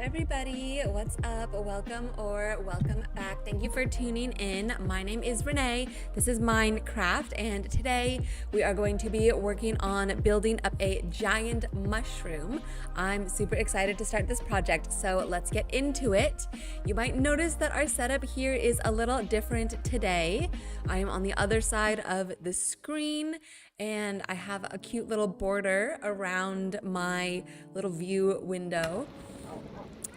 everybody, what's up? Welcome or welcome back. Thank you for tuning in. My name is Renee. This is Minecraft, and today we are going to be working on building up a giant mushroom. I'm super excited to start this project, so let's get into it. You might notice that our setup here is a little different today. I am on the other side of the screen, and I have a cute little border around my little view window.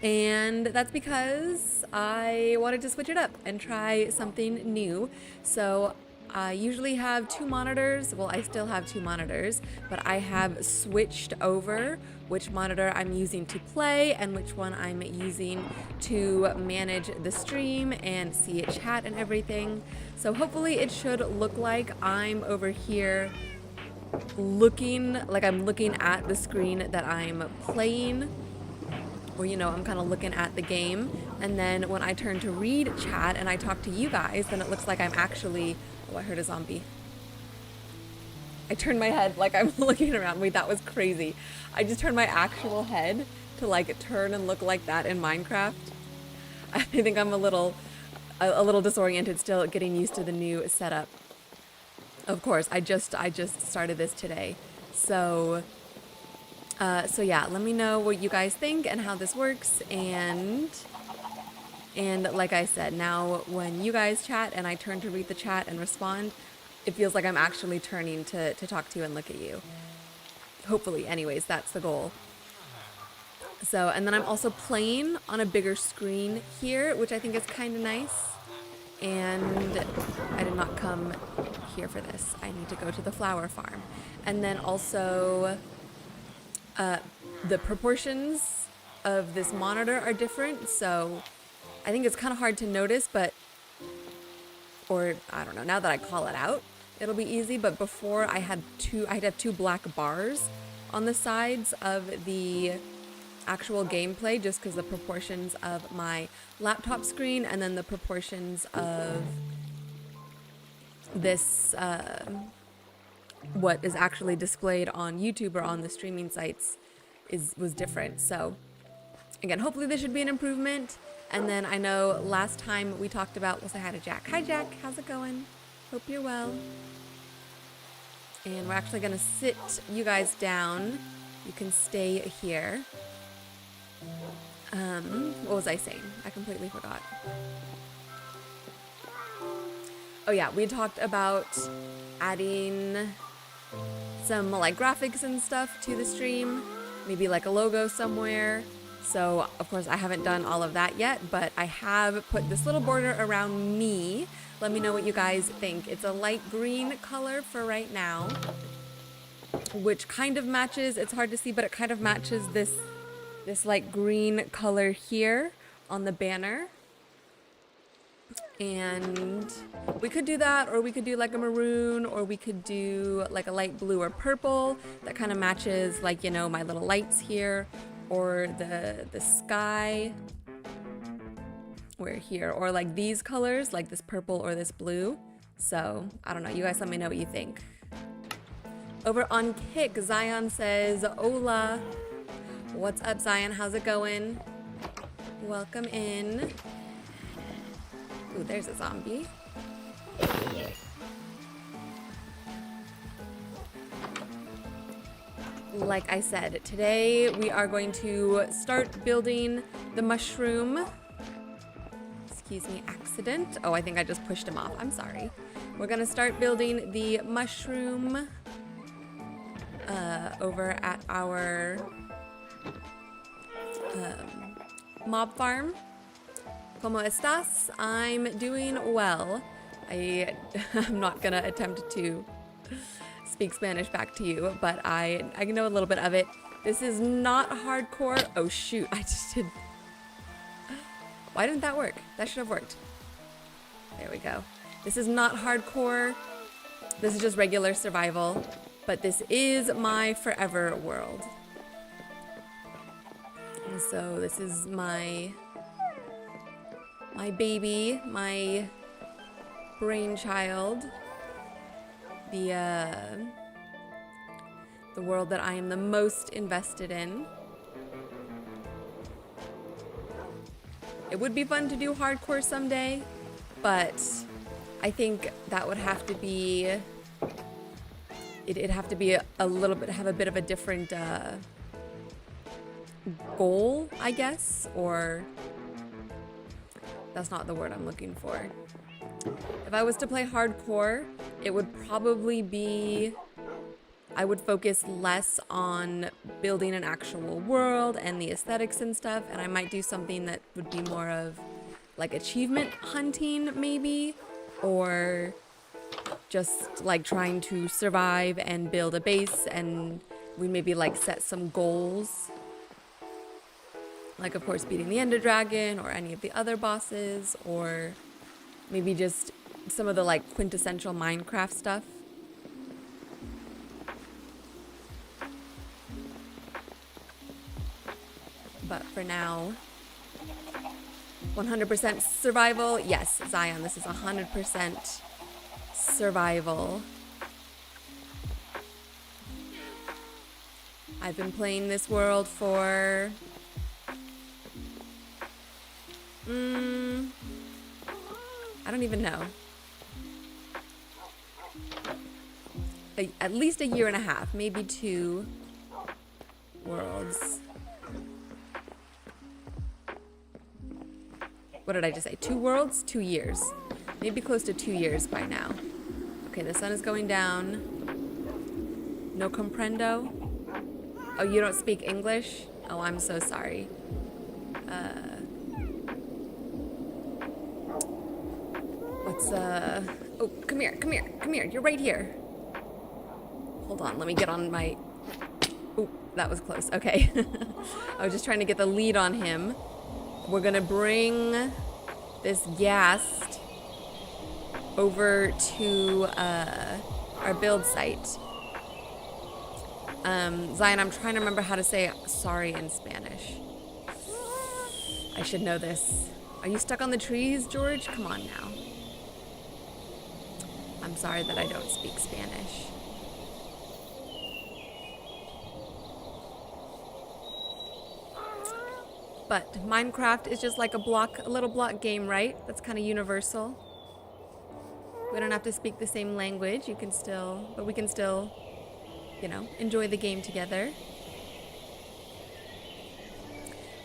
And that's because I wanted to switch it up and try something new. So I usually have two monitors. Well, I still have two monitors, but I have switched over which monitor I'm using to play and which one I'm using to manage the stream and see it chat and everything. So hopefully it should look like I'm over here looking like I'm looking at the screen that I'm playing, or I'm kind of looking at the game, and then when I turn to read chat and I talk to you guys, then it looks like I'm actually, oh, I heard a zombie. I turned my head like I'm looking around. Wait, that was crazy. I just turned my actual head to like turn and look like that in Minecraft. I think I'm a little disoriented still, getting used to the new setup. Of course, I just started this today. So yeah, let me know what you guys think and how this works, and like I said, now when you guys chat and I turn to read the chat and respond, it feels like I'm actually turning to talk to you and look at you. Hopefully, anyways, that's the goal. So, and then I'm also playing on a bigger screen here, which I think is kind of nice. And I did not come here for this. I need to go to the flower farm. And then also, the proportions of this monitor are different, so I think it's kind of hard to notice, or I don't know, now that I call it out, it'll be easy, but before I'd have two black bars on the sides of the actual gameplay, just because the proportions of my laptop screen and then the proportions of this, what is actually displayed on YouTube or on the streaming sites was different. So again, hopefully this should be an improvement. And then I know last time we talked about, we'll say hi to Jack. Hi Jack, how's it going? Hope you're well. And we're actually gonna sit you guys down. You can stay here. What was I saying? I completely forgot. Oh yeah, we talked about adding some like graphics and stuff to the stream, maybe like a logo somewhere. So of course I haven't done all of that yet, but I have put this little border around me. Let me know what you guys think. It's a light green color for right now, which kind of matches, it's hard to see, but it kind of matches this light green color here on the banner. And we could do that, or we could do like a maroon, or we could do like a light blue or purple that kind of matches, like, my little lights here, or the sky where here, or like these colors, like this purple or this blue. So I don't know, you guys let me know what you think. Over on Kick, Zion says, hola. What's up, Zion? How's it going? Welcome in. Ooh, there's a zombie. Like I said, today we are going to start building the mushroom. Excuse me, accident. Oh, I think I just pushed him off. I'm sorry. We're gonna start building the mushroom over at our mob farm. ¿Cómo estás? I'm doing well. I'm not gonna attempt to speak Spanish back to you, but I know a little bit of it. This is not hardcore. Oh shoot, I just did. Why didn't that work? That should have worked. There we go. This is not hardcore. This is just regular survival, but this is my forever world. And so this is my baby, my brainchild, the world that I am the most invested in. It would be fun to do hardcore someday, but I think that would have to be, it'd have to be a little bit, have a bit of a different goal, I guess, or that's not the word I'm looking for. If I was to play hardcore, it would probably be, I would focus less on building an actual world and the aesthetics and stuff, and I might do something that would be more of like achievement hunting maybe, or just like trying to survive and build a base, and we maybe like set some goals. Like of course beating the Ender Dragon or any of the other bosses, or maybe just some of the like quintessential Minecraft stuff. But for now, 100% survival. Yes, Zion, this is 100% survival. I've been playing this world for I don't even know. At least a year and a half, maybe 2 worlds. What did I just say? 2 worlds? 2 years. Maybe close to 2 years by now. Okay, the sun is going down. No comprendo. Oh, you don't speak English? Oh, I'm so sorry. Oh, come here. You're right here. Hold on, let me get on my... Oh, that was close. Okay. I was just trying to get the lead on him. We're gonna bring this ghast over to our build site. Zion, I'm trying to remember how to say sorry in Spanish. I should know this. Are you stuck on the trees, George? Come on now. I'm sorry that I don't speak Spanish. But Minecraft is just like a little block game, right? That's kind of universal. We don't have to speak the same language. We can still, you know, enjoy the game together.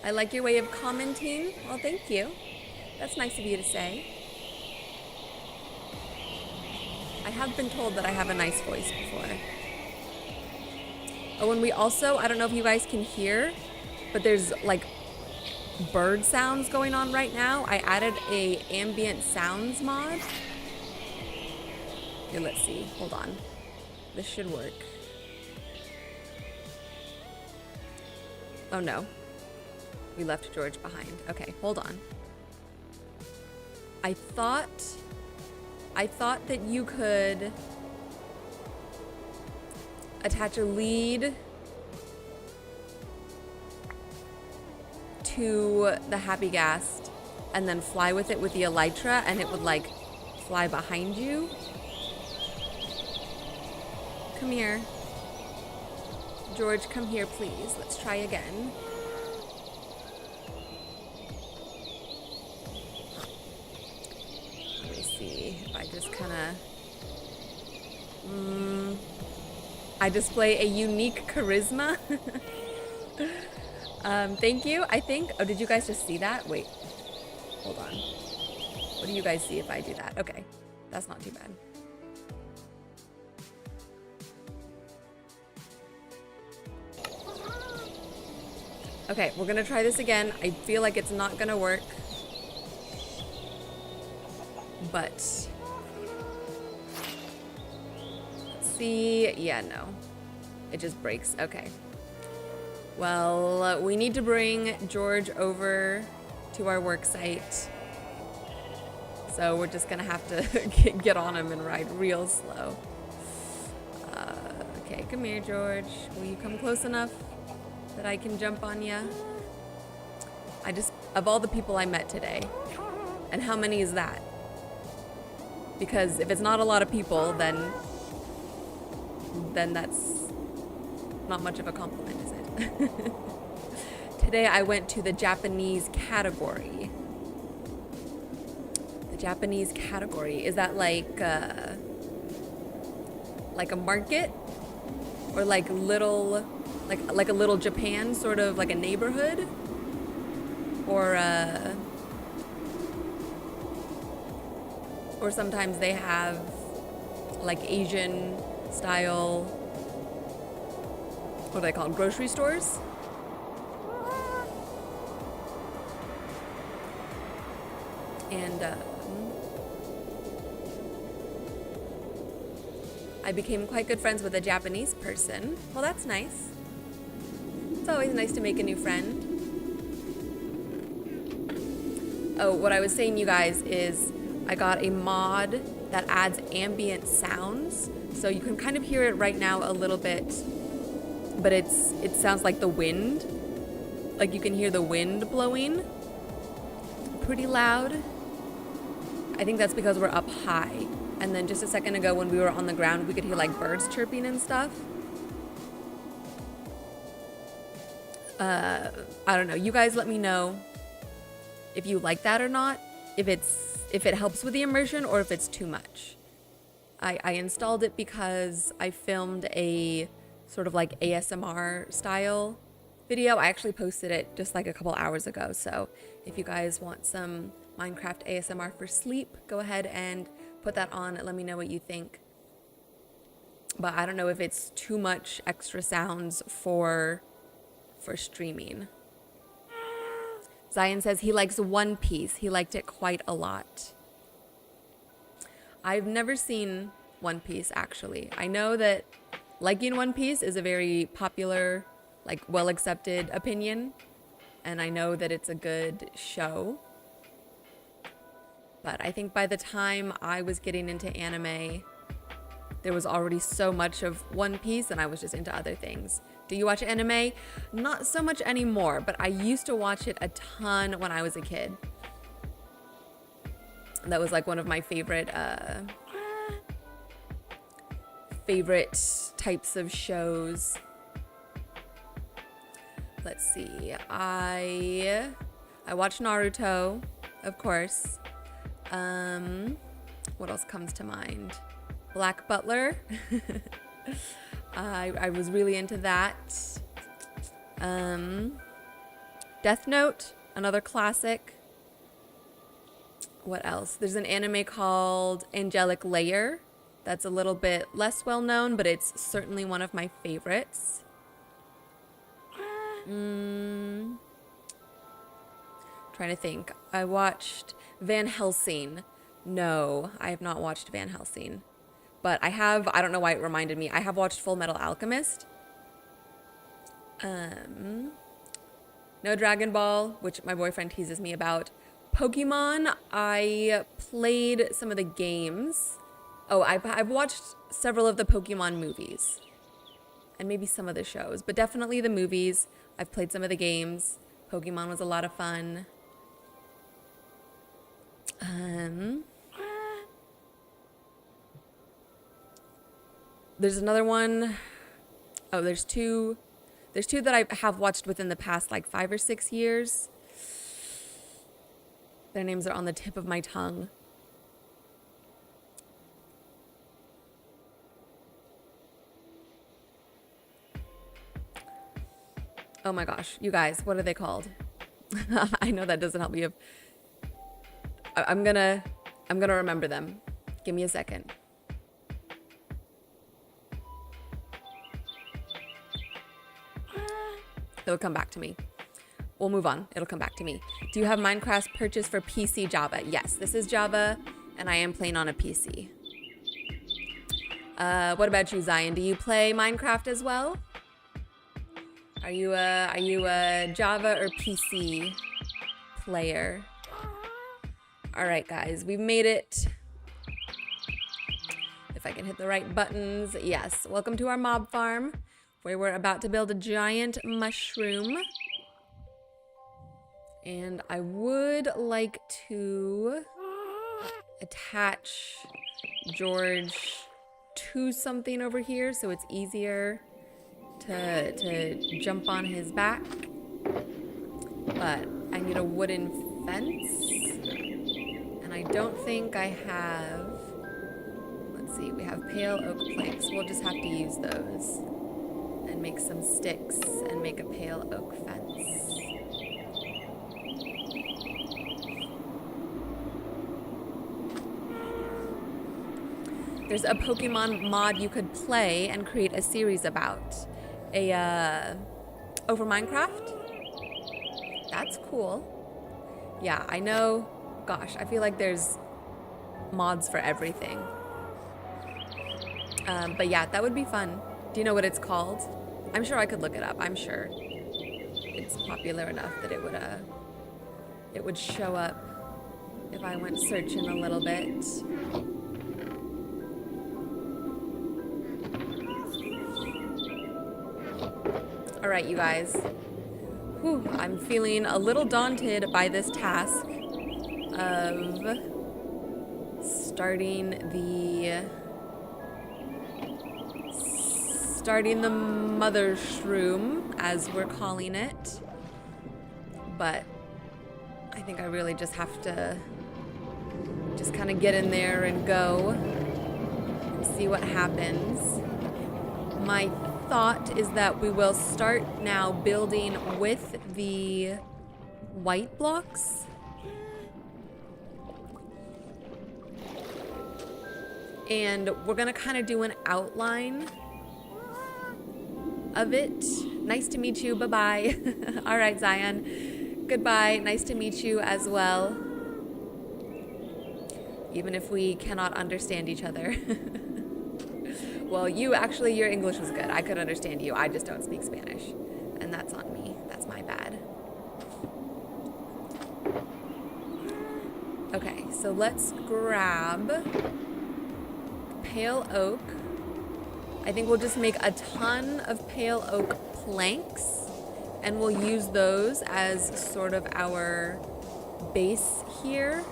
I like your way of commenting. Well, thank you. That's nice of you to say. I have been told that I have a nice voice before. Oh, and we also, I don't know if you guys can hear, but there's like bird sounds going on right now. I added a ambient sounds mod. Here, let's see. Hold on. This should work. Oh no. We left George behind. Okay, hold on. I thought that you could attach a lead to the Happy Ghast and then fly with it with the elytra, and it would like fly behind you. Come here. George, come here, please. Let's try again. Let me see if I just kind of... I display a unique charisma. Thank you, I think. Oh, did you guys just see that? Wait, hold on. What do you guys see if I do that? Okay, that's not too bad. Okay, we're gonna try this again. I feel like it's not gonna work, but let's see. Yeah, no, it just breaks. Okay. Well, we need to bring George over to our work site. So we're just gonna have to get on him and ride real slow. Okay, come here, George. Will you come close enough that I can jump on you? Of all the people I met today, and how many is that? Because if it's not a lot of people, then that's not much of a compliment, is it? Today I went to the Japanese category. Japanese category. Is that like a market? Or like little, like a little Japan, sort of like a neighborhood? Or sometimes they have like Asian style, what are they called, grocery stores? And I became quite good friends with a Japanese person. Well, that's nice. It's always nice to make a new friend. Oh, what I was saying, you guys, is I got a mod that adds ambient sounds. So you can kind of hear it right now a little bit, but it sounds like the wind. Like you can hear the wind blowing pretty loud. I think that's because we're up high. And then just a second ago when we were on the ground, we could hear like birds chirping and stuff. I don't know. You guys let me know if you like that or not. If it helps with the immersion or if it's too much. I installed it because I filmed a sort of like ASMR style video. I actually posted it just like a couple hours ago. So if you guys want some Minecraft ASMR for sleep, go ahead and put that on and let me know what you think. But I don't know if it's too much extra sounds for streaming. Zion says he likes One Piece. He liked it quite a lot. I've never seen One Piece, actually. I know that liking One Piece is a very popular, like, well-accepted opinion. And I know that it's a good show. But I think by the time I was getting into anime, there was already so much of One Piece and I was just into other things. Do you watch anime? Not so much anymore, but I used to watch it a ton when I was a kid. That was like one of my favorite types of shows. Let's see. I watched Naruto, of course. What else comes to mind? Black Butler. I was really into that. Death Note, another classic. What else? There's an anime called Angelic Layer. That's a little bit less well known, but it's certainly one of my favorites. Trying to think. I watched Van Helsing. No, I have not watched Van Helsing. But I have, I don't know why it reminded me, I have watched Full Metal Alchemist. No Dragon Ball, which my boyfriend teases me about. Pokemon, I played some of the games. Oh, I've watched several of the Pokemon movies. And maybe some of the shows, but definitely the movies. I've played some of the games. Pokemon was a lot of fun. There's another one. Oh, there's two that I have watched within the past like 5 or 6 years. Their names are on the tip of my tongue. Oh my gosh, you guys, what are they called? I know that doesn't help me. I'm gonna remember them. Give me a second. It'll come back to me. We'll move on. It'll come back to me. Do you have Minecraft purchased for PC Java? Yes, this is Java, and I am playing on a PC. What about you, Zion? Do you play Minecraft as well? Are you a Java or PC player? All right, guys, we've made it. If I can hit the right buttons, yes. Welcome to our mob farm, where we're about to build a giant mushroom. And I would like to attach George to something over here so it's easier to jump on his back. But I need a wooden fence. And I don't think I have, let's see, we have pale oak planks. We'll just have to use those and make some sticks and make a pale oak fence. There's a Pokemon mod you could play and create a series about. Over Minecraft? That's cool. Yeah, I know. Gosh, I feel like there's mods for everything. But yeah, that would be fun. Do you know what it's called? I'm sure I could look it up. I'm sure it's popular enough that it would show up if I went searching a little bit. All right, you guys. Whew, I'm feeling a little daunted by this task of starting the MOTHERSHROOM, as we're calling it. But I think I really just have to just kind of get in there and go and see what happens. My thought is that we will start now building with the white blocks. And we're gonna kind of do an outline of it. Nice to meet you, bye-bye. All right, Zion, goodbye, nice to meet you as well. Even if we cannot understand each other. Well, your English was good. I could understand you. I just don't speak Spanish. And that's on me. That's my bad. Okay, so let's grab pale oak. I think we'll just make a ton of pale oak planks, and we'll use those as sort of our base here.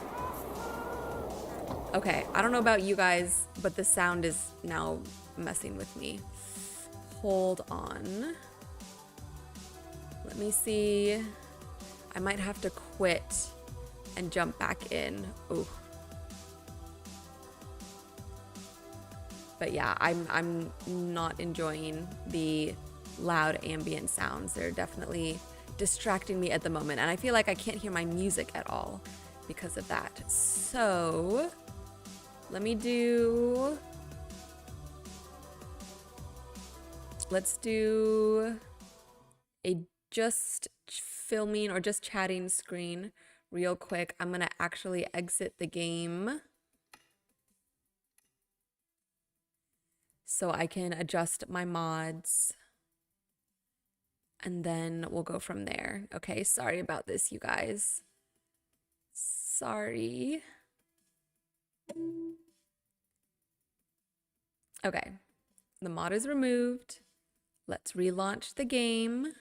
Okay, I don't know about you guys, but the sound is now messing with me. Hold on. Let me see. I might have to quit and jump back in. Ooh. But yeah, I'm not enjoying the loud ambient sounds. They're definitely distracting me at the moment, and I feel like I can't hear my music at all because of that. So let's do a just filming or just chatting screen real quick. I'm gonna actually exit the game so I can adjust my mods, and then we'll go from there. Okay, sorry about this, you guys. Sorry. Okay, the mod is removed. Let's relaunch the game.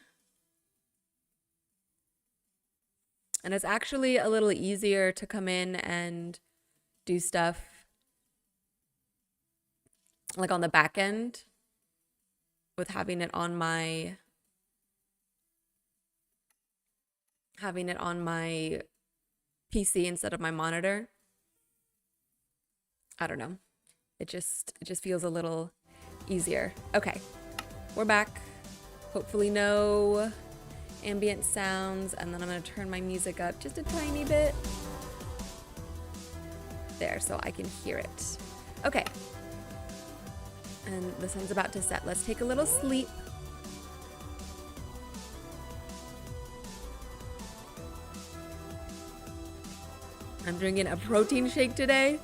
And it's actually a little easier to come in and do stuff like on the back end with having it on my PC instead of my monitor. I don't know. It just feels a little easier. Okay, we're back. Hopefully no ambient sounds, and then I'm gonna turn my music up just a tiny bit. There, so I can hear it. Okay. And the sun's about to set. Let's take a little sleep. I'm drinking a protein shake today,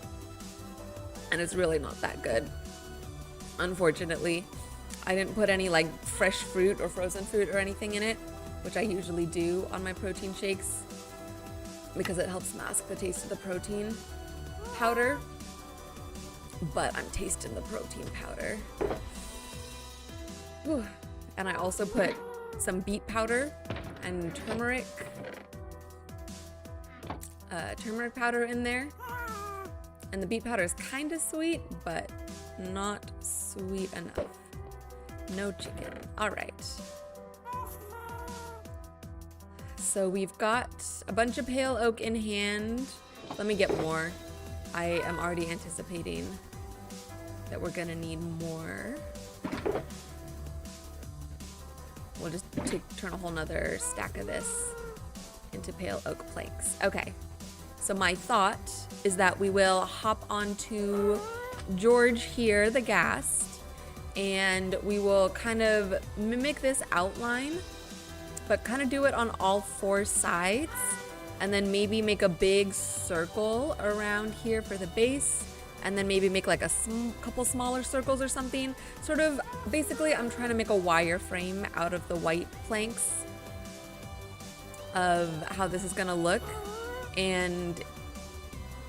and it's really not that good. Unfortunately, I didn't put any like fresh fruit or frozen fruit or anything in it, which I usually do on my protein shakes because it helps mask the taste of the protein powder. But I'm tasting the protein powder. Whew. And I also put some beet powder and turmeric powder in there. And the beet powder is kind of sweet, but not sweet enough. No chicken. All right. So we've got a bunch of pale oak in hand. Let me get more. I am already anticipating that we're gonna need more. We'll just turn a whole nother stack of this into pale oak planks. Okay, so my thought is that we will hop onto George here, the ghast, and we will kind of mimic this outline, but kind of do it on all 4 sides, and then maybe make a big circle around here for the base, and then maybe make like a couple smaller circles or something. Sort of, basically I'm trying to make a wireframe out of the white planks of how this is gonna look, and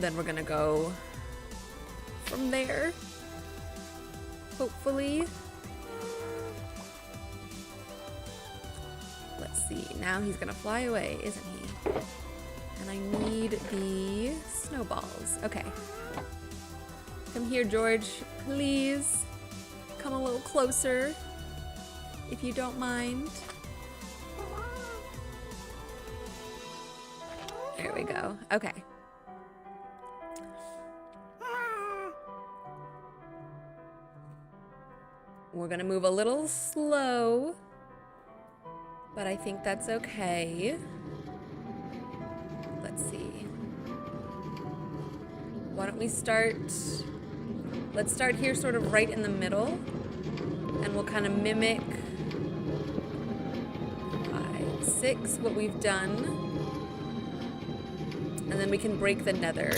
then we're gonna go from there, hopefully. Let's see, now he's gonna fly away, isn't he? And I need the snowballs. Okay. Come here, George, please. Come a little closer, if you don't mind. There we go. Okay. We're gonna move a little slow, but I think that's okay. Let's see. Why don't we start? Let's start here sort of right in the middle, and we'll kind of mimic 5, 6, what we've done. And then we can break the nether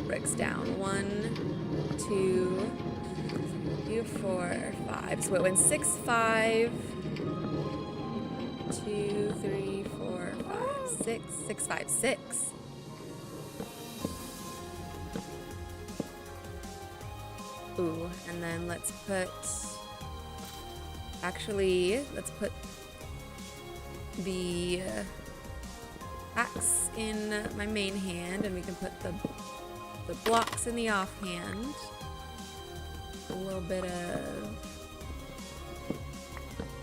bricks down. 1, 2, 3, 4, 5. So it went 6, 5, 2, 3, 4, 5, 6, 6, 5, 6. Ooh, and then let's put, actually, let's put the axe in my main hand, and we can put the blocks in the offhand. A little bit of,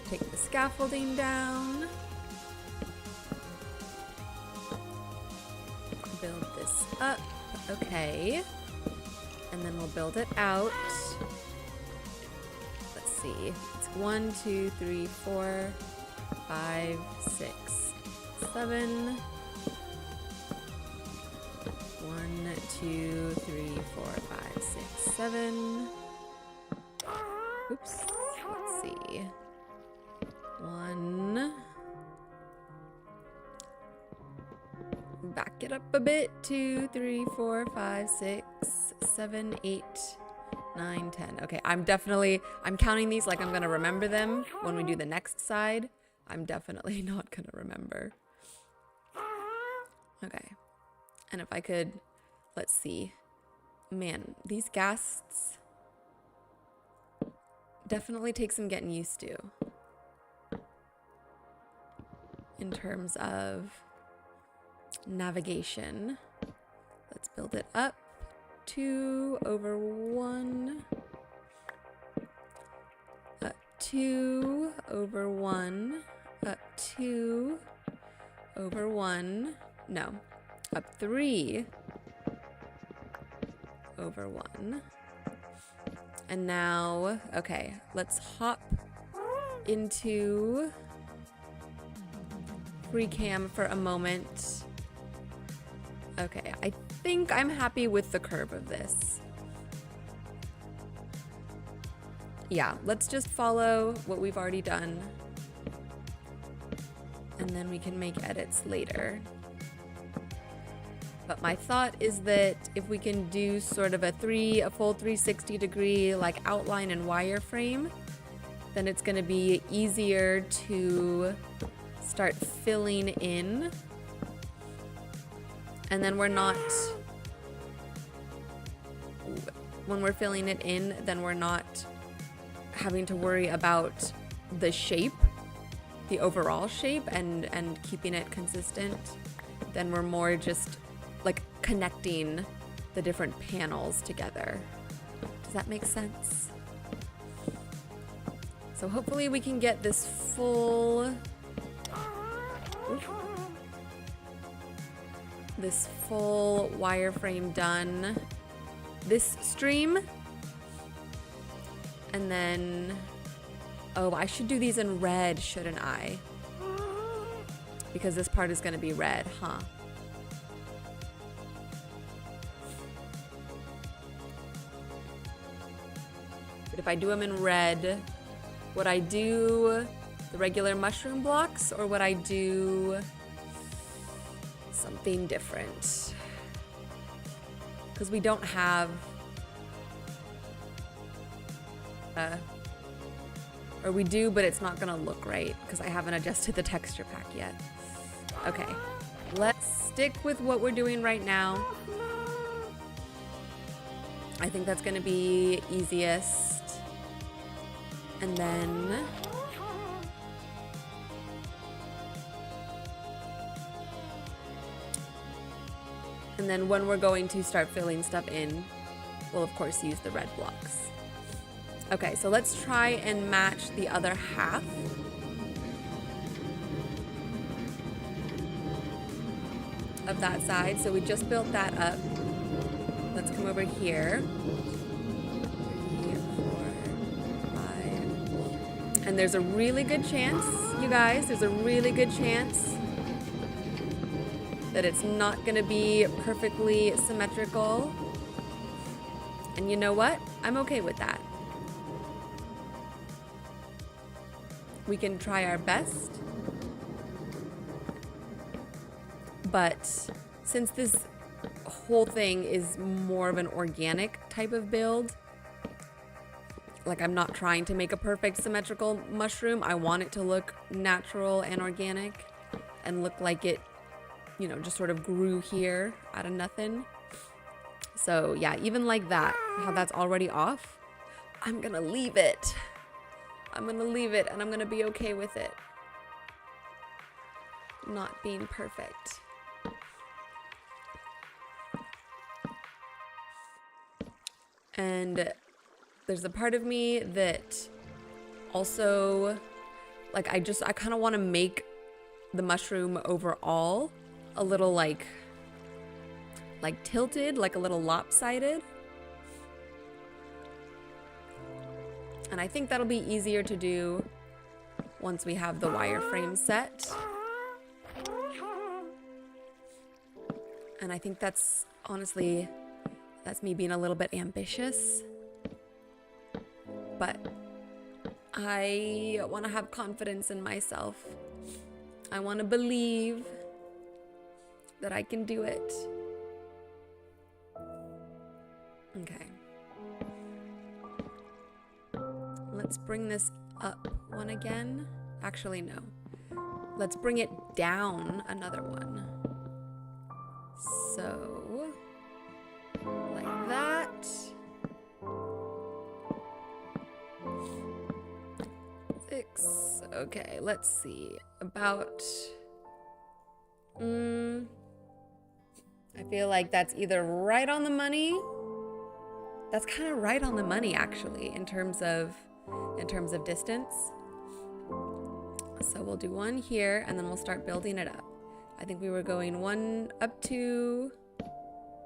take the scaffolding down. Build this up, okay. And then we'll build it out. Let's see, it's 1, 2, 3, 4, 5, 6, 7. 1, 2, 3, 4, 5, 6, 7. Oops, let's see. 1. Back it up a bit. 2, 3, 4, 5, 6, 7, 8, 9, 10. Okay, I'm counting these like I'm gonna remember them when we do the next side. I'm definitely not gonna remember. Okay. And if I could, let's see. Man, these ghasts definitely take some getting used to in terms of navigation. Let's build it up. 2 over 1. 2 over 1. 2 over 1. No. Up 3 over 1. And now, okay, let's hop into free cam for a moment. Okay, I think I'm happy with the curve of this. Yeah, let's just follow what we've already done, and then we can make edits later. But my thought is that if we can do sort of a full 360 degree like outline and wireframe, then it's gonna be easier to start filling in. And then when we're filling it in, then we're not having to worry about the shape, the overall shape, and keeping it consistent. Then we're more just like connecting the different panels together. Does that make sense? So hopefully we can get this full, this full wireframe done this stream. And then, oh, I should do these in red, shouldn't I? Because this part is gonna be red, huh? But if I do them in red, would I do the regular mushroom blocks or would I do something different? Because we don't have, or we do, but it's not gonna look right because I haven't adjusted the texture pack yet. Okay, let's stick with what we're doing right now. I think that's gonna be easiest. And then when we're going to start filling stuff in, we'll of course use the red blocks. Okay, so let's try and match the other half. Of that side, so we just built that up. Let's come over here. 3, 4, 5. And there's a really good chance, you guys, there's a really good chance that it's not gonna be perfectly symmetrical. And you know what? I'm okay with that. We can try our best. But since this whole thing is more of an organic type of build, like I'm not trying to make a perfect symmetrical mushroom. I want it to look natural and organic and look like it, you know, just sort of grew here out of nothing. So yeah, even like that, how that's already off, I'm gonna leave it. I'm gonna leave it and I'm gonna be okay with it not being perfect. And there's a part of me that also, like, I kind of want to make the mushroom overall a little like tilted, like a little lopsided. And I think that'll be easier to do once we have the wireframe set. And I think that's honestly, that's me being a little bit ambitious. But I want to have confidence in myself. I want to believe that I can do it. Okay. Let's bring this up one again. Actually, no. Let's bring it down another one. So, like that. 6. Okay, let's see. About, I feel like that's either right on the money. That's kind of right on the money, actually, in terms of distance. So we'll do one here, and then we'll start building it up. I think we were going 1 up 2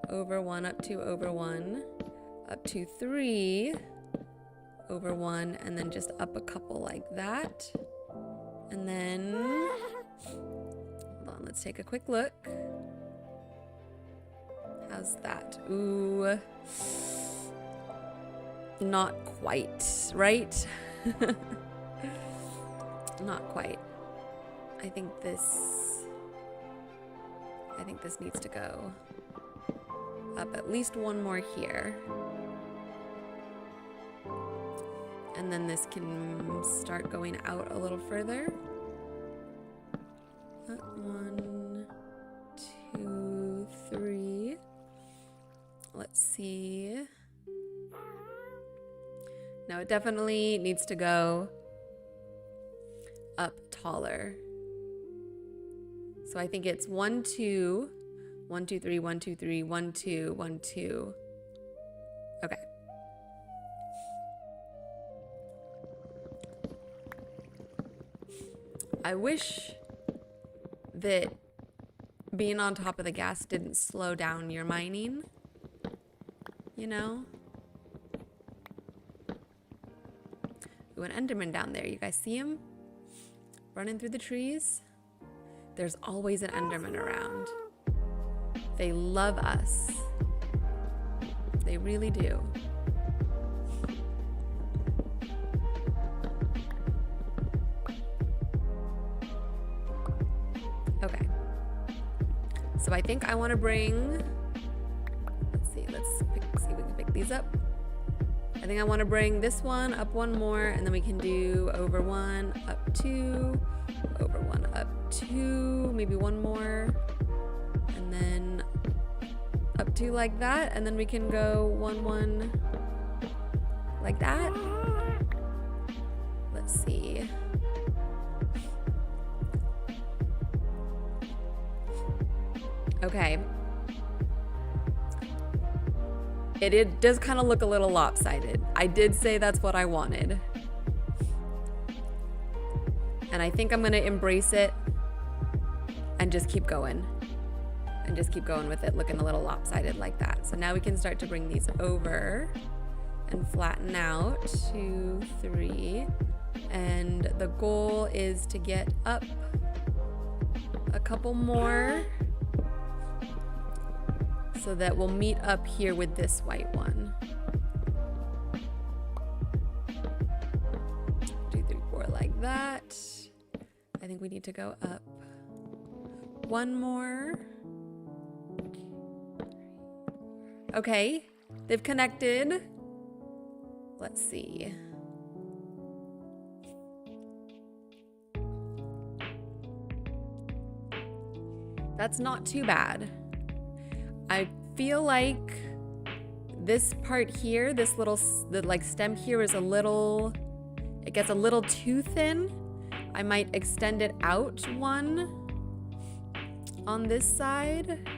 over 1 up 2 over 1 up to 3 over 1, and then just up a couple like that. And then, hold on, let's take a quick look. How's that? Ooh, not quite, right? Not quite. I think this needs to go up at least one more here. And then this can start going out a little further. 1, 2, 3. Let's see. No, it definitely needs to go up taller. So I think it's 1, 2, 1, 2, 3, 1, 2, 3, 1, 2, 1, 2. Okay. I wish that being on top of the gas didn't slow down your mining, you know? Ooh, an Enderman down there. You guys see him? Running through the trees? There's always an Enderman around. They love us. They really do. Okay. So I think I want to bring, let's see if we can pick these up. I think I want to bring this one up one more, and then we can do over one, up two, over one, up two, maybe one more, and then up two like that, and then we can go one, one, like that. Let's see. Okay. It does kind of look a little lopsided. I did say that's what I wanted. And I think I'm gonna embrace it and just keep going. And just keep going with it looking a little lopsided like that. So now we can start to bring these over and flatten out. 2, 3. And the goal is to get up a couple more, so that we'll meet up here with this white one. 2, 3, 4 like that. I think we need to go up one more. Okay, they've connected. Let's see. That's not too bad. I feel like this part here, this little like stem here is a little, it gets a little too thin. I might extend it out one on this side.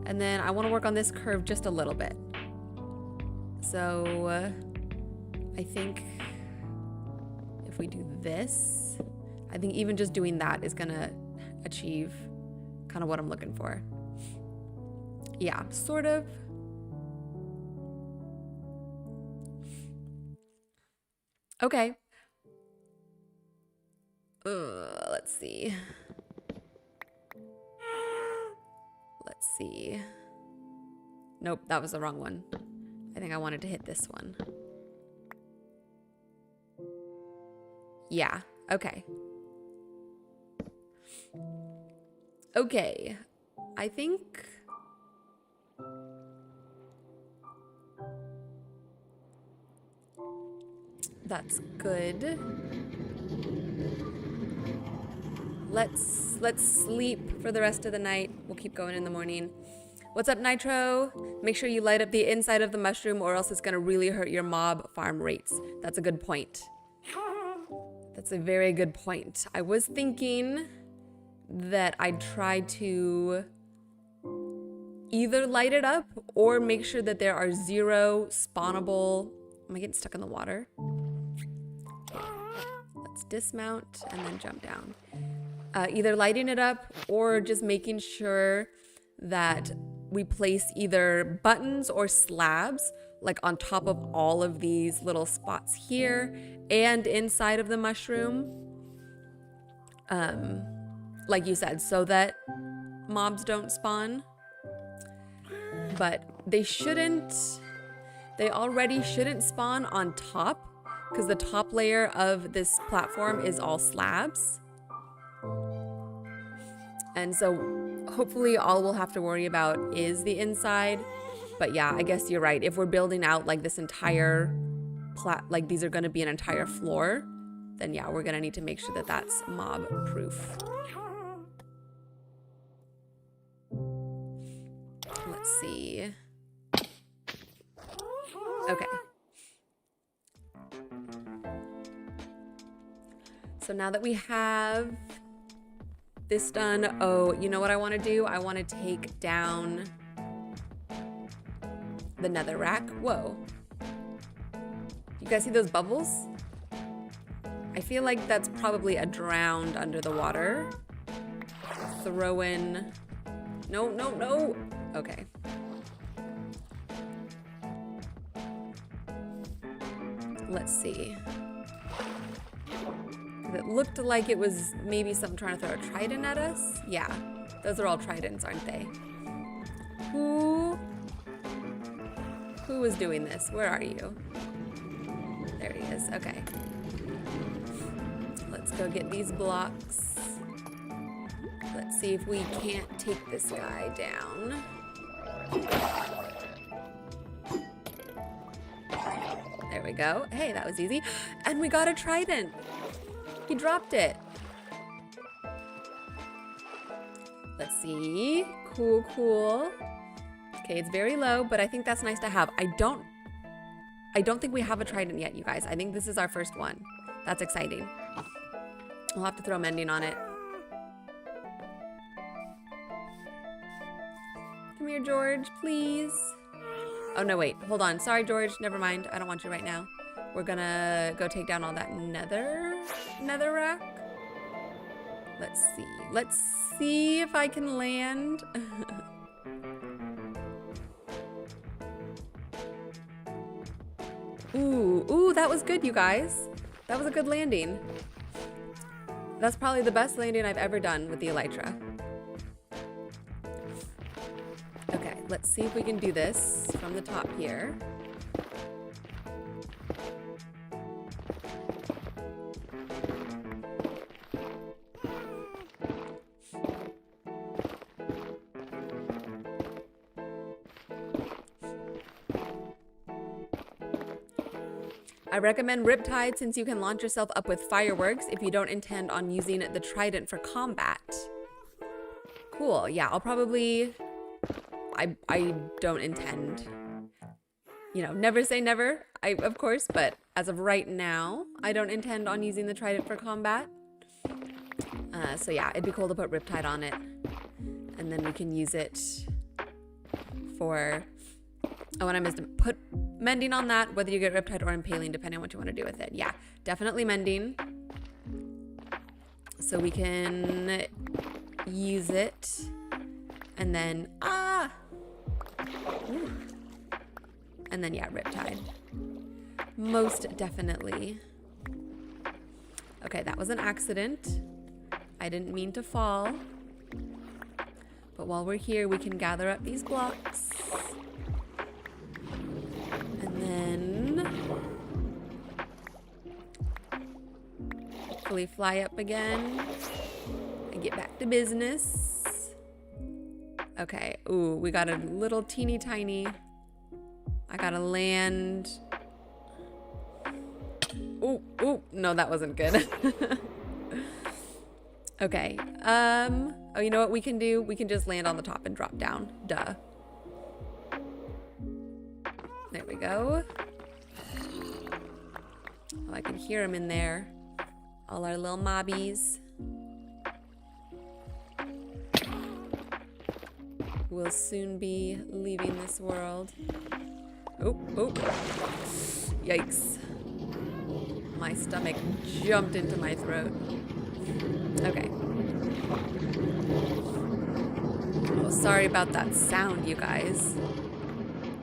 And then I want to work on this curve just a little bit. So I think if we do this, I think even just doing that is gonna achieve kind of what I'm looking for. Yeah, sort of. Okay. Let's see. Let's see. Nope, that was the wrong one. I think I wanted to hit this one. Yeah, okay. Okay, I think... that's good. Let's sleep for the rest of the night. We'll keep going in the morning. What's up, Nitro? Make sure you light up the inside of the mushroom or else it's gonna really hurt your mob farm rates. That's a good point. That's a very good point. I was thinking that I'd try to either light it up or make sure that there are 0 spawnable... Am I getting stuck in the water? Let's dismount and then jump down. Either lighting it up or just making sure that we place either buttons or slabs like on top of all of these little spots here and inside of the mushroom. Like you said, so that mobs don't spawn. But they already shouldn't spawn on top because the top layer of this platform is all slabs. And so hopefully all we'll have to worry about is the inside. But yeah, I guess you're right. If we're building out like this entire like these are going to be an entire floor, then yeah, we're going to need to make sure that that's mob proof. Let's see. Okay. So now that we have this done, oh, you know what I want to do? I want to take down the nether rack. Whoa. You guys see those bubbles? I feel like that's probably a drowned under the water. Throw in No, no, no. Okay. Let's see. It looked like it was maybe someone trying to throw a trident at us. Yeah, those are all tridents, aren't they? Who is doing this? Where are you? There he is. Okay. Let's go get these blocks. Let's see if we can't take this guy down. There we go. Hey, that was easy. And we got a trident. He dropped it. Let's see. Cool, cool. Okay, it's very low, but I think that's nice to have. I don't think we have a trident yet, you guys. I think this is our first one. That's exciting. We'll have to throw mending on it. Come here, George, please. Oh, no, wait. Hold on. Sorry, George. Never mind. I don't want you right now. We're gonna go take down all that netherrack. Let's see. Let's see if I can land. Ooh, that was good, you guys. That was a good landing. That's probably the best landing I've ever done with the elytra. Okay, let's see if we can do this from the top here. I recommend Riptide since you can launch yourself up with fireworks if you don't intend on using the trident for combat. Cool, yeah, I'll probably... I don't intend. You know, never say never, of course, but as of right now, I don't intend on using the trident for combat. So yeah, it'd be cool to put Riptide on it. And then we can use it for... Oh, and I missed it. Put mending on that, whether you get Riptide or Impaling, depending on what you want to do with it. Yeah, definitely mending. So we can use it. And then, Ooh. And then, yeah, Riptide. Most definitely. Okay, that was an accident. I didn't mean to fall. But while we're here, we can gather up these blocks. And then hopefully fly up again and get back to business. Okay, ooh, we got a little teeny tiny. I gotta land. Ooh, no, that wasn't good. Okay, oh, you know what we can do? We can just land on the top and drop down, duh. There we go. Oh, I can hear them in there. All our little mobbies. We'll soon be leaving this world. Oh. Yikes. My stomach jumped into my throat. Okay. Oh, sorry about that sound, you guys.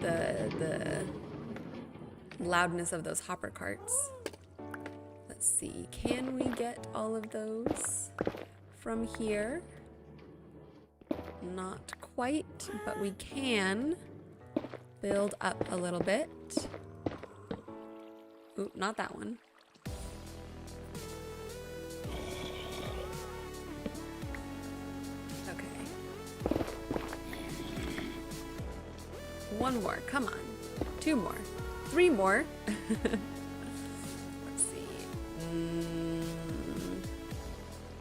The loudness of those hopper carts. Let's see, can we get all of those from here? Not quite, but we can build up a little bit. Ooh, not that one. One more, come on. 2 more. 3 more. Let's see.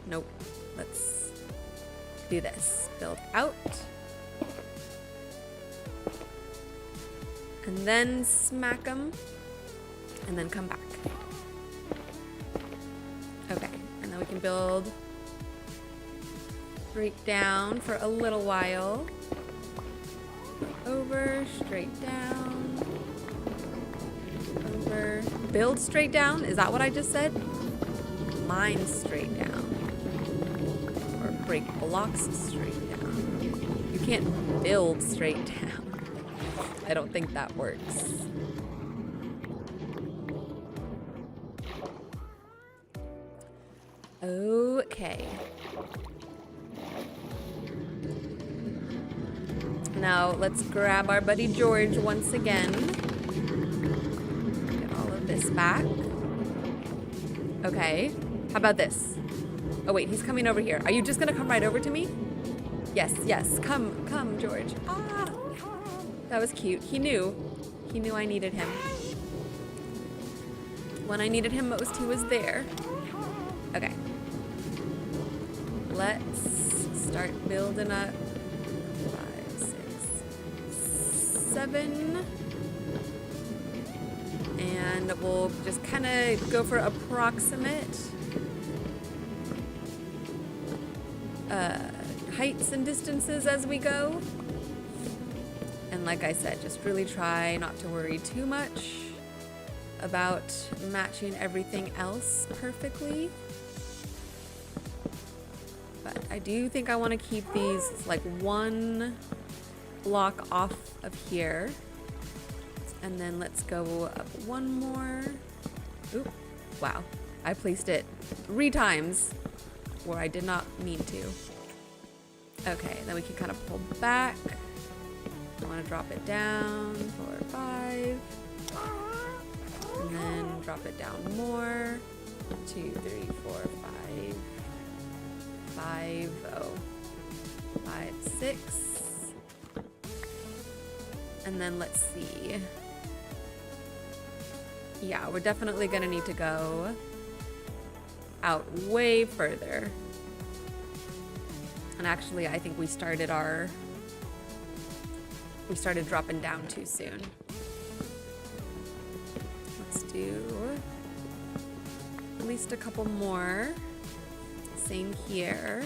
Nope. Let's do this. Build out. And then smack them. And then come back. Okay. And then we can build straight down for a little while. Over, straight down, over, build straight down. Is that what I just said? Mine straight down. Or break blocks straight down. You can't build straight down. I don't think that works. Okay. Now let's grab our buddy George once again. Get all of this back. Okay. How about this? Oh wait, he's coming over here. Are you just gonna come right over to me? Yes, yes. Come, George. Ah! That was cute. He knew. He knew I needed him. When I needed him most, he was there. Okay. Let's start building up. 5, 6, 7. And we'll just kind of go for approximate heights and distances as we go. And like I said, just really try not to worry too much about matching everything else perfectly. But I do think I want to keep these like one block off of here. And then let's go up one more. Oop, wow. I placed it 3 times where I did not mean to. Okay, then we can kind of pull back. I want to drop it down, 4, 5. And then drop it down more. 2, 3, 4, 5. 5, 5, 6. And then let's see. Yeah, we're definitely gonna need to go out way further. And actually, I think we started dropping down too soon. Let's do at least a couple more. Same here.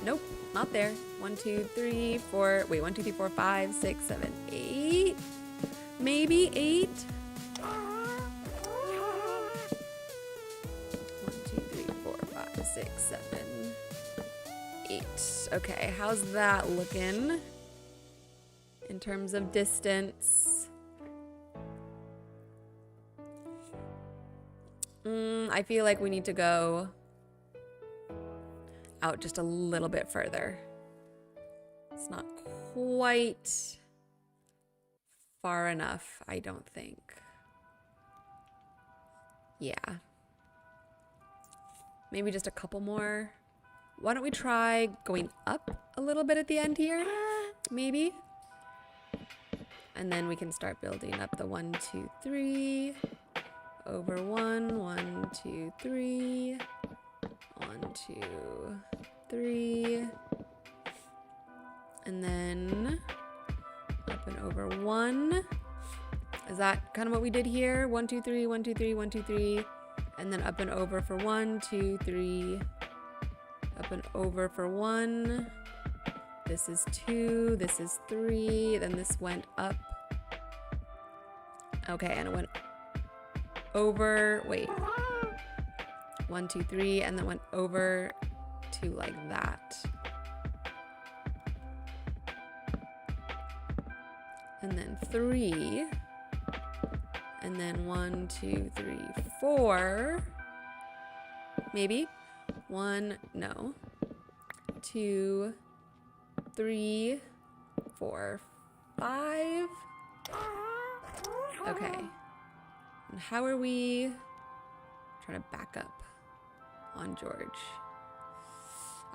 Nope, not there. 1, 2, 3, 4. Wait, 1, 2, 3, 4, 5, 6, 7, 8. Maybe 8. 1, 2, 3, 4, 5, 6, 7, 8. Okay, how's that looking in terms of distance? I feel like we need to go out just a little bit further. It's not quite far enough, I don't think. Yeah. Maybe just a couple more. Why don't we try going up a little bit at the end here? Maybe. And then we can start building up the 1, 2, 3. Over 1, 1, 2, 3. 1, 2, 3. And then up and over 1. Is that kind of what we did here? 1, 2, 3, 1, 2, 3, 1, 2, 3. And then up and over for 1, 2, 3. Up and over for 1. This is 2. This is 3. Then this went up. Okay, and it went over. Wait. 1, 2, 3, and then went over to like that. And then 3. And then 1, 2, 3, 4. Maybe. 1, no. 2, 3, 4, 5. Okay. And how are we trying to back up on George?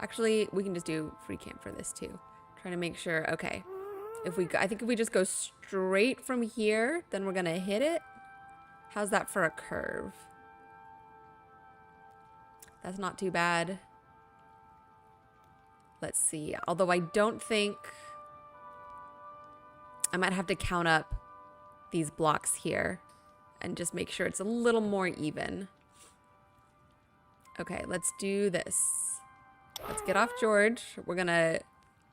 Actually, we can just do free camp for this too. Trying to make sure. Okay. I think if we just go straight from here, then we're gonna hit it. How's that for a curve? That's not too bad. Let's see. Although I don't think I might have to count up these blocks here and just make sure it's a little more even. Okay, let's do this. Let's get off George. We're gonna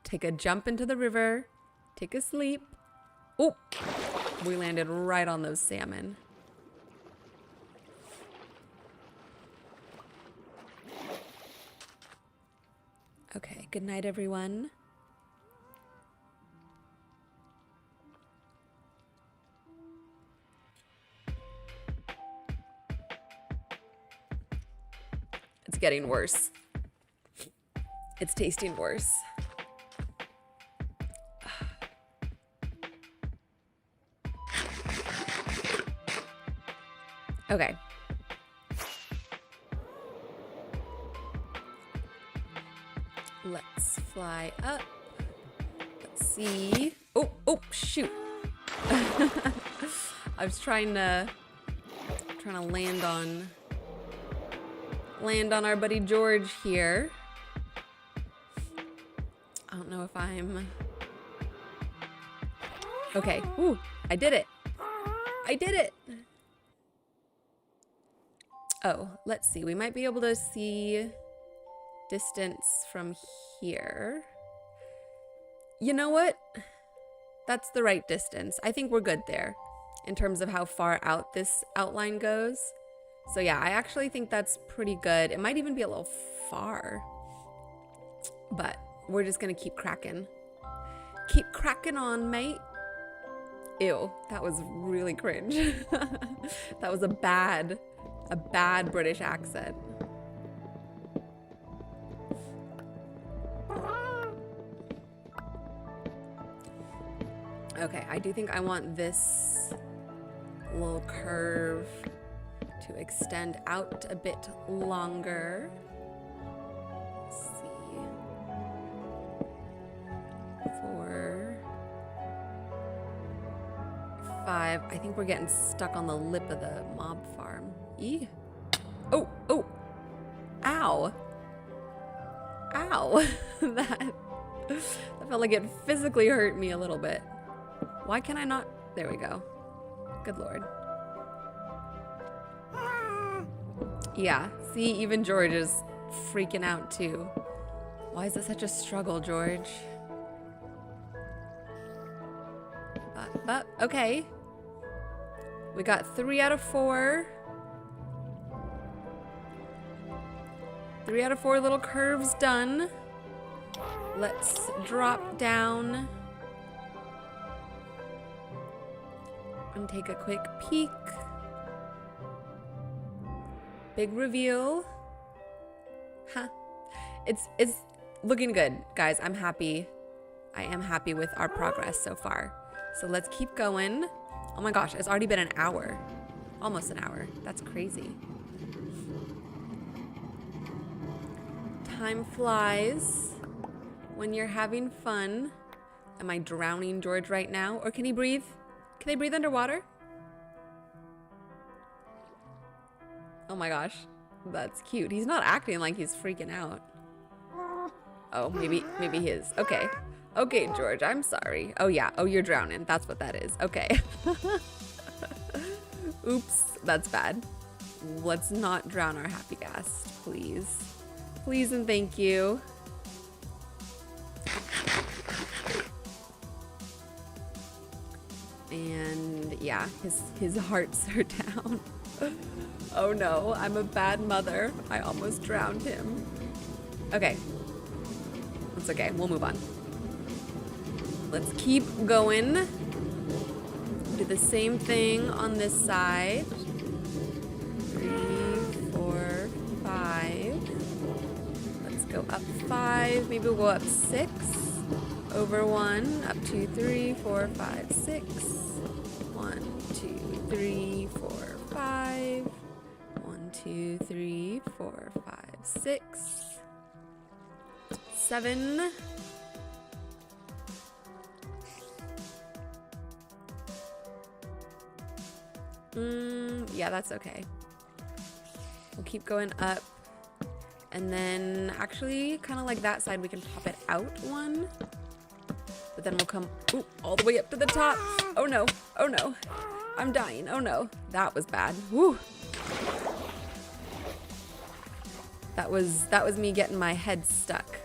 take a jump into the river, take a sleep. Oh, we landed right on those salmon. Okay, good night, everyone. It's getting worse. It's tasting worse. Okay. Let's fly up. Let's see. Oh, shoot. I was trying to land on our buddy George here. I don't know if I'm okay. Ooh, I did it. I did it. Oh, let's see. We might be able to see distance from here. You know what? That's the right distance. I think we're good there in terms of how far out this outline goes. So yeah, I actually think that's pretty good. It might even be a little far, but we're just gonna keep cracking. Keep cracking on, mate. Ew, that was really cringe. That was a bad British accent. Okay, I do think I want this little curve to extend out a bit longer. Let's see. 4, 5. I think we're getting stuck on the lip of the mob farm. Eee. Oh. Ow. Ow. That felt like it physically hurt me a little bit. Why can I not? There we go. Good Lord. Yeah, see, even George is freaking out too. Why is it such a struggle, George? But okay. We got 3 out of 4. 3 out of 4 little curves done. Let's drop down and take a quick peek. Big reveal. Huh. It's looking good, guys. I'm happy. I am happy with our progress so far. So let's keep going. Oh my gosh, it's already been an hour. Almost an hour. That's crazy. Time flies when you're having fun. Am I drowning George right now? Or can he breathe? Can they breathe underwater? Oh my gosh, that's cute. He's not acting like he's freaking out. Oh, maybe he is. Okay. Okay, George, I'm sorry. Oh yeah, oh, you're drowning. That's what that is. Okay. Oops, that's bad. Let's not drown our happy guest, please. Please and thank you. And yeah, his hearts are down. Oh no, I'm a bad mother. I almost drowned him. Okay. It's okay, we'll move on. Let's keep going. Do the same thing on this side. 3, 4, 5. Let's go up 5. Maybe we'll go up 6. Over 1. Up 2, 3, 4, 5, 6. 1, 2, 3, 4, 5. 1, 2, 3, 4, 5, 6. 7. Yeah, that's okay. We'll keep going up. And then actually, kind of like that side, we can pop it out 1. But then we'll come all the way up to the top. Oh no, oh no. I'm dying, oh no. That was bad, woo. That was me getting my head stuck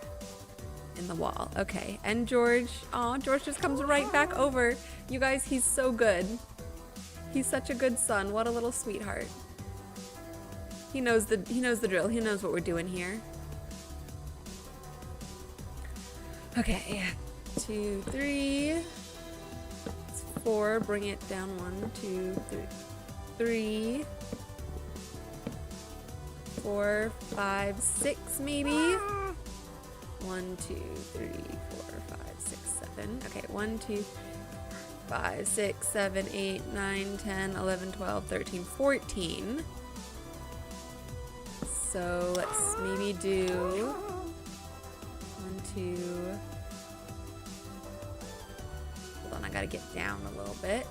in the wall. Okay, and George, George just comes right back over. You guys, he's so good. He's such a good son. What a little sweetheart. He knows the drill. He knows what we're doing here. Okay, 2, 3, 4, bring it down, 1, 2, 3, 4, 5, 6 maybe. 1, 2, 3, 4, 5, 6, 7. Okay, 1, 2, 5, 6, 7, 8, 9, 10, 11, 12, 13, 14. So let's maybe do 1, 2. Hold on, I gotta get down a little bit.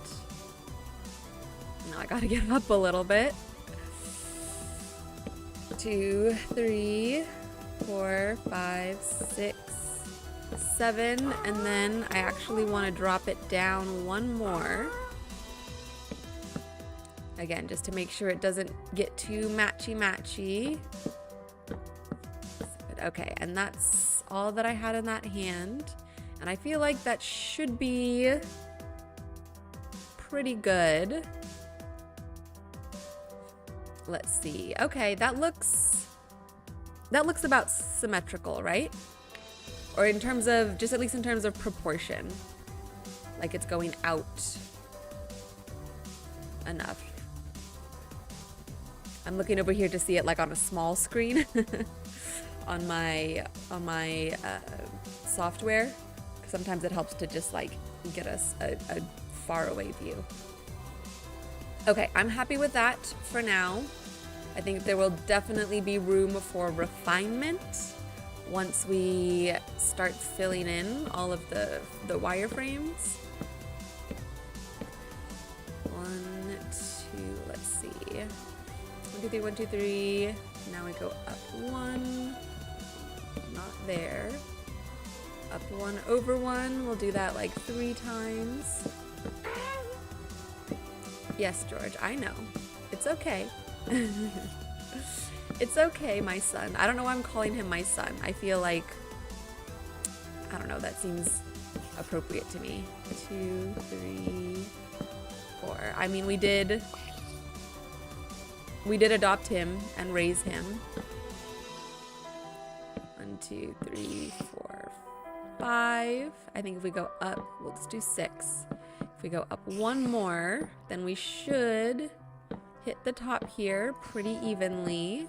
Now I gotta get up a little bit. 2, 3, 4, 5, 6, 7, and then I actually want to drop it down one more. Again, just to make sure it doesn't get too matchy-matchy. Okay, and that's all that I had in that hand. And I feel like that should be pretty good. Let's see. Okay, that looks about symmetrical, right? Or in terms of, just at least in terms of proportion. Like it's going out enough. I'm looking over here to see it like on a small screen on my software. Sometimes it helps to just like get us a far away view. Okay, I'm happy with that for now. I think there will definitely be room for refinement once we start filling in all of the wireframes. 1, 2, let's see. 1, 2, 3, 1, 2, 3. Now we go up 1. Not there. Up 1, over 1. We'll do that like 3 times. Yes, George, I know. It's okay. It's okay, my son. I don't know why I'm calling him my son. I feel like, I don't know, that seems appropriate to me. 2, 3, 4. I mean, we did adopt him and raise him. 1, 2, 3, 4, 5. I think if we go up, we'll just do 6. If we go up 1 more, then we should hit the top here pretty evenly.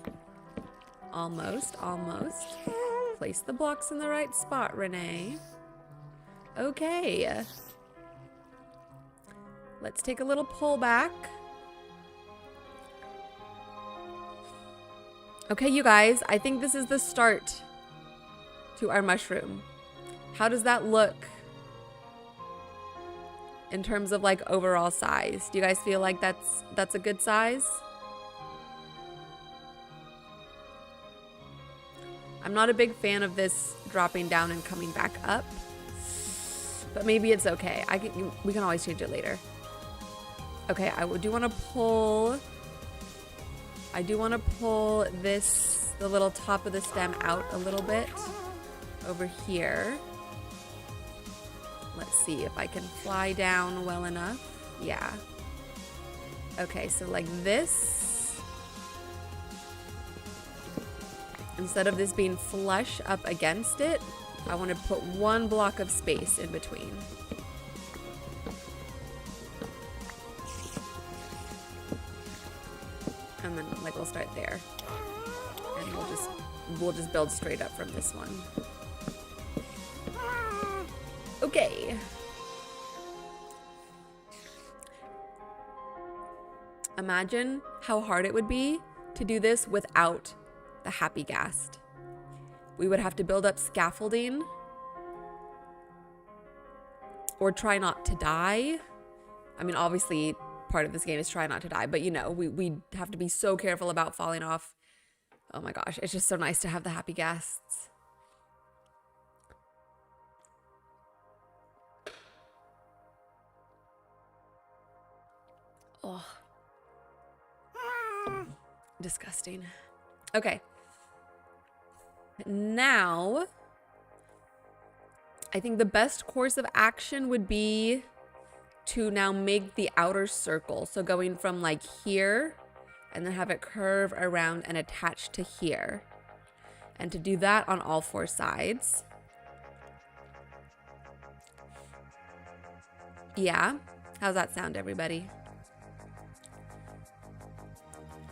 Almost. Place the blocks in the right spot, Renee. Okay. Let's take a little pull back. Okay, you guys, I think this is the start to our mushroom. How does that look in terms of like overall size? Do you guys feel like that's a good size? I'm not a big fan of this dropping down and coming back up, but maybe it's okay. We can always change it later. Okay, I do want to pull this, the little top of the stem out a little bit over here. Let's see if I can fly down well enough. Yeah. Okay, so like this. Instead of this being flush up against it, I want to put 1 block of space in between. And then like we'll start there. And we'll just build straight up from this one. Okay. Imagine how hard it would be to do this without the happy ghast. We would have to build up scaffolding or try not to die. I mean, obviously part of this game is try not to die, but you know, we have to be so careful about falling off. Oh my gosh, it's just so nice to have the happy ghasts. Oh. Disgusting. Okay. Now, I think the best course of action would be to now make the outer circle. So going from like here and then have it curve around and attach to here. And to do that on all 4 sides. Yeah? How's that sound, everybody?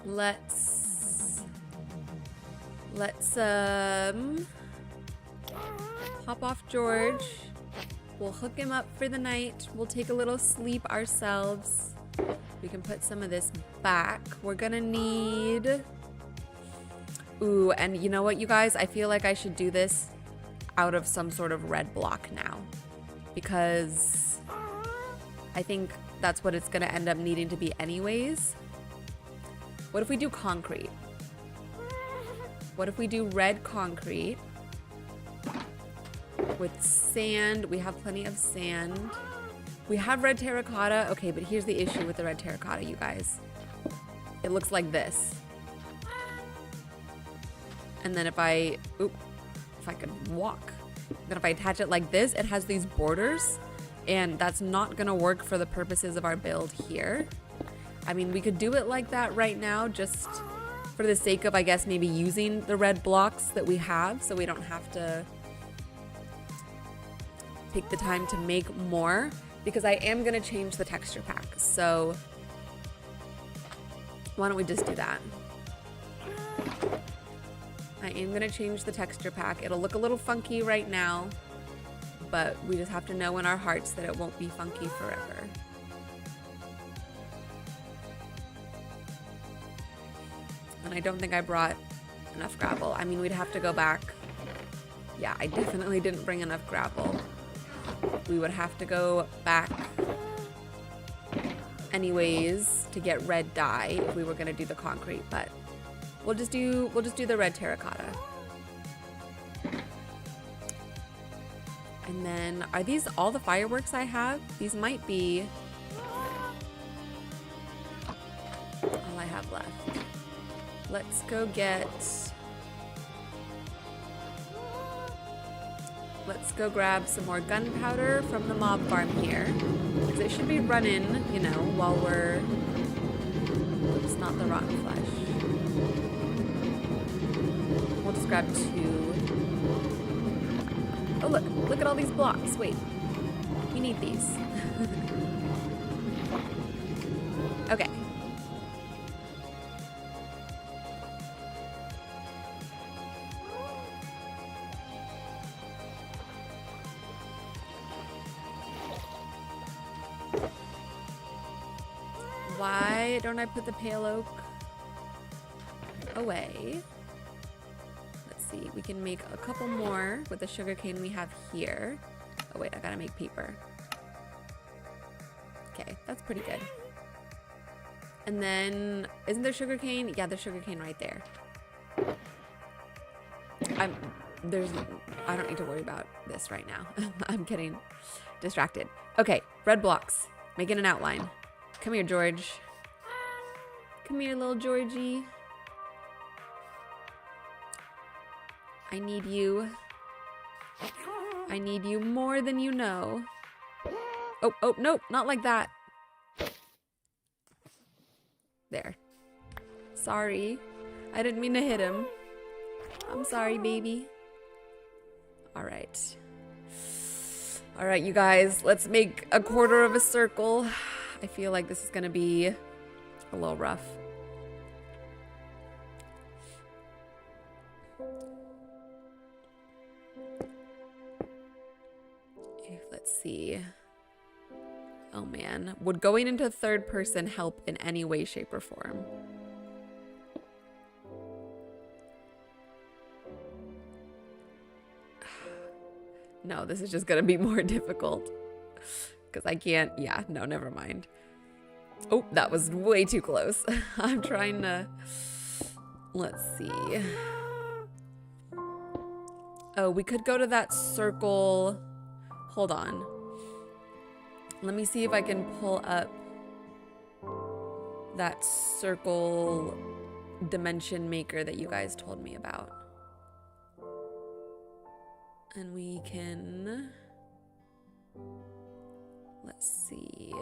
Let's pop off George. We'll hook him up for the night. We'll take a little sleep ourselves. We can put some of this back. We're gonna need... Ooh, and you know what, you guys? I feel like I should do this out of some sort of red block now, because I think that's what it's gonna end up needing to be anyways. What if we do concrete? What if we do red concrete with sand? We have plenty of sand. We have red terracotta. Okay, but here's the issue with the red terracotta, you guys. It looks like this. And then if I could walk, then if I attach it like this, it has these borders, and that's not gonna work for the purposes of our build here. I mean, we could do it like that right now, just for the sake of, I guess, maybe using the red blocks that we have, so we don't have to take the time to make more, because I am gonna change the texture pack. So why don't we just do that? I am gonna change the texture pack. It'll look a little funky right now, but we just have to know in our hearts that it won't be funky forever. And I don't think I brought enough gravel. I mean, we'd have to go back. Yeah, I definitely didn't bring enough gravel. We would have to go back anyways to get red dye if we were gonna do the concrete, but we'll just do the red terracotta. And then, are these all the fireworks I have? These might be all I have left. Let's go grab some more gunpowder from the mob farm here. Because it should be running, you know, while we're... Oops, not the rotten flesh. We'll just grab 2. Oh, look at all these blocks. Wait, we need these. Okay. Why don't I put the pale oak away? Let's see, we can make a couple more with the sugarcane we have here. Oh wait, I gotta make paper. Okay, that's pretty good. And then, isn't there sugarcane? Yeah, there's sugarcane right there. I don't need to worry about this right now. I'm getting distracted. Okay, red blocks, making an outline. Come here, George. Come here, little Georgie. I need you. I need you more than you know. Oh, nope, not like that. There. Sorry. I didn't mean to hit him. I'm sorry, baby. All right. All right, you guys, let's make a quarter of a circle. I feel like this is gonna be a little rough. Let's see. Oh man, would going into third person help in any way, shape, or form? No, this is just gonna be more difficult. Because I can't, yeah, no, never mind. Oh, that was way too close. I'm trying to, let's see. Oh, we could go to that circle. Hold on. Let me see if I can pull up that circle dimension maker that you guys told me about. And we can, let's see.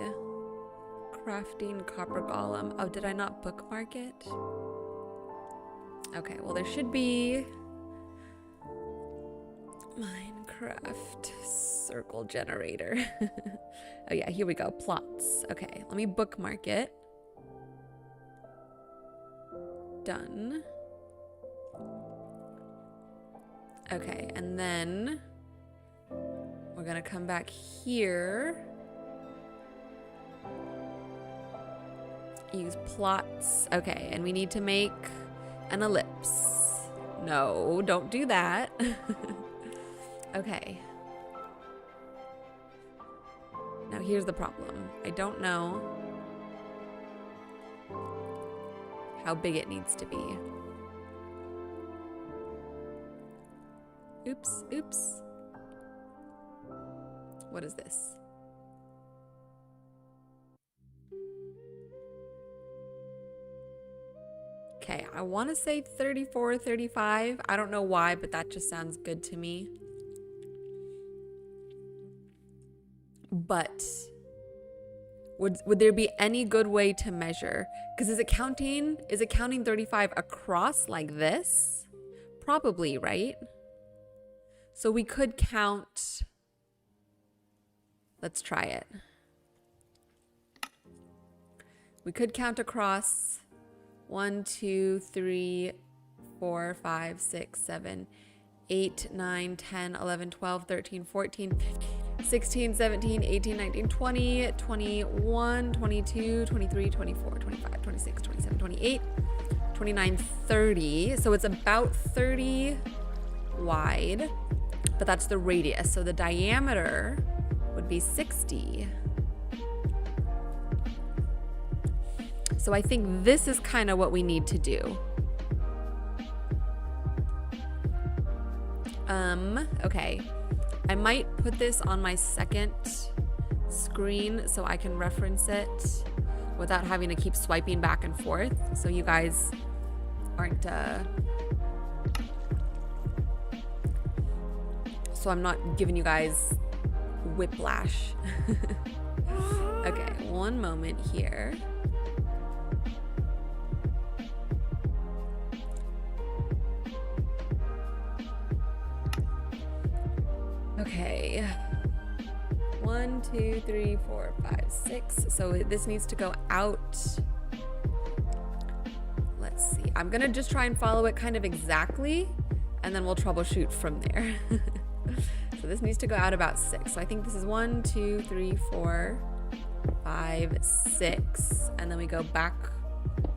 Crafting copper golem. Oh, did I not bookmark it? Okay, well there should be Minecraft craft circle generator. Oh yeah, here we go. Plots. Okay, let me bookmark it. Done. Okay, and then we're gonna come back here. Use plots. Okay, and we need to make an ellipse. No, don't do that. Okay. Now here's the problem. I don't know how big it needs to be. Oops, oops. What is this? Okay, I want to say 34, 35. I don't know why, but that just sounds good to me. But would there be any good way to measure? Because is it counting 35 across like this? Probably, right? So we could count. Let's try it. We could count across 1, 2, 3, 4, 5, 6, 7, 8, 9, 10, 11, 12, 13, 14, 15, 16, 17, 18, 19, 20, 21, 22, 23, 24, 25, 26, 27, 28, 29, 30. So it's about 30 wide, but that's the radius. So the diameter would be 60. So I think this is kind of what we need to do. Okay. I might put this on my second screen so I can reference it without having to keep swiping back and forth, so you guys aren't so I'm not giving you guys whiplash. Okay, one moment here. Okay, 1, 2, 3, 4, 5, 6. So this needs to go out. Let's see. I'm gonna just try and follow it kind of exactly, and then we'll troubleshoot from there. So this needs to go out about 6. So I think this is 1, 2, 3, 4, 5, 6, and then we go back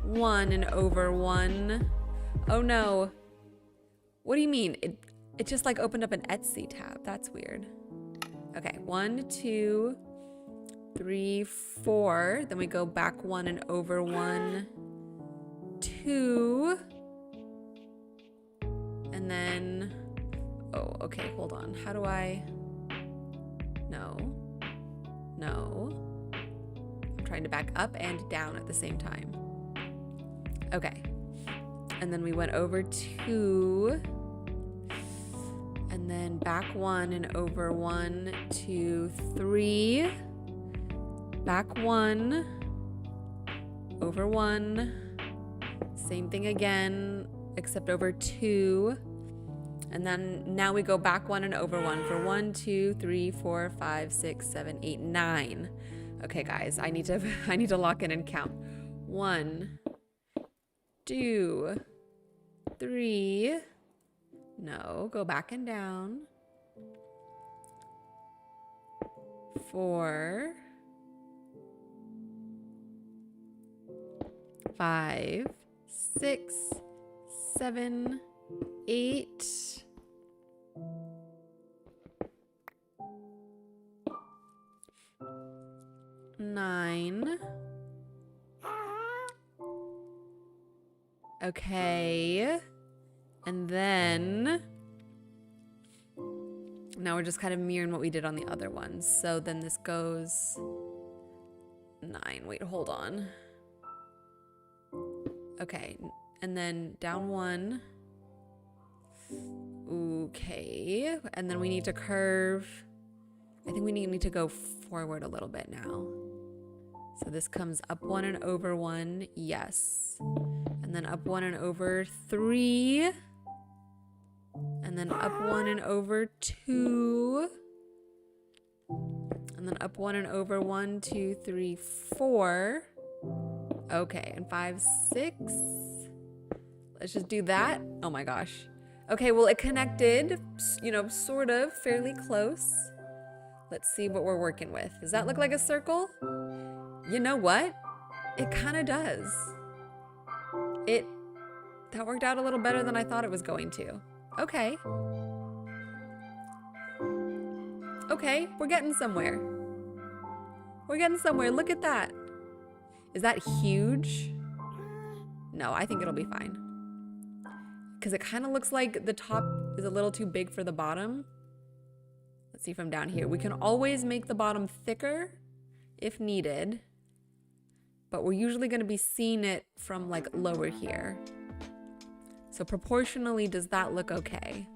1 and over 1. Oh no! What do you mean? It just like opened up an Etsy tab. That's weird. Okay, 1, 2, 3, 4. Then we go back 1 and over 1, 2. And then, oh, okay, hold on. How do I, no. I'm trying to back up and down at the same time. Okay. And then we went over 2. And then back 1 and over 1, 2, 3. Back 1, over 1. Same thing again, except over 2. And then now we go back 1 and over 1 for 1, 2, 3, 4, 5, 6, 7, 8, 9. Okay, guys, I need to lock in and count. 1, 2, 3. No, go back and down. 4, 5, 6, 7, 8. 9. Okay. And then now we're just kind of mirroring what we did on the other ones. So then this goes 9. Wait, hold on. Okay. And then down 1. Okay. And then we need to curve. I think we need to go forward a little bit now. So this comes up 1 and over 1. Yes. And then up 1 and over 3. And then up 1 and over 2. And then up 1 and over 1, 2, 3, 4. Okay, and 5, 6. Let's just do that. Oh my gosh. Okay, well, it connected, you know, sort of, fairly close. Let's see what we're working with. Does that look like a circle? You know what? It kind of does. That worked out a little better than I thought it was going to. Okay. Okay, we're getting somewhere. We're getting somewhere. Look at that. Is that huge? No, I think it'll be fine. Because it kind of looks like the top is a little too big for the bottom. Let's see from down here. We can always make the bottom thicker if needed. But we're usually going to be seeing it from like lower here. So proportionally, does that look okay?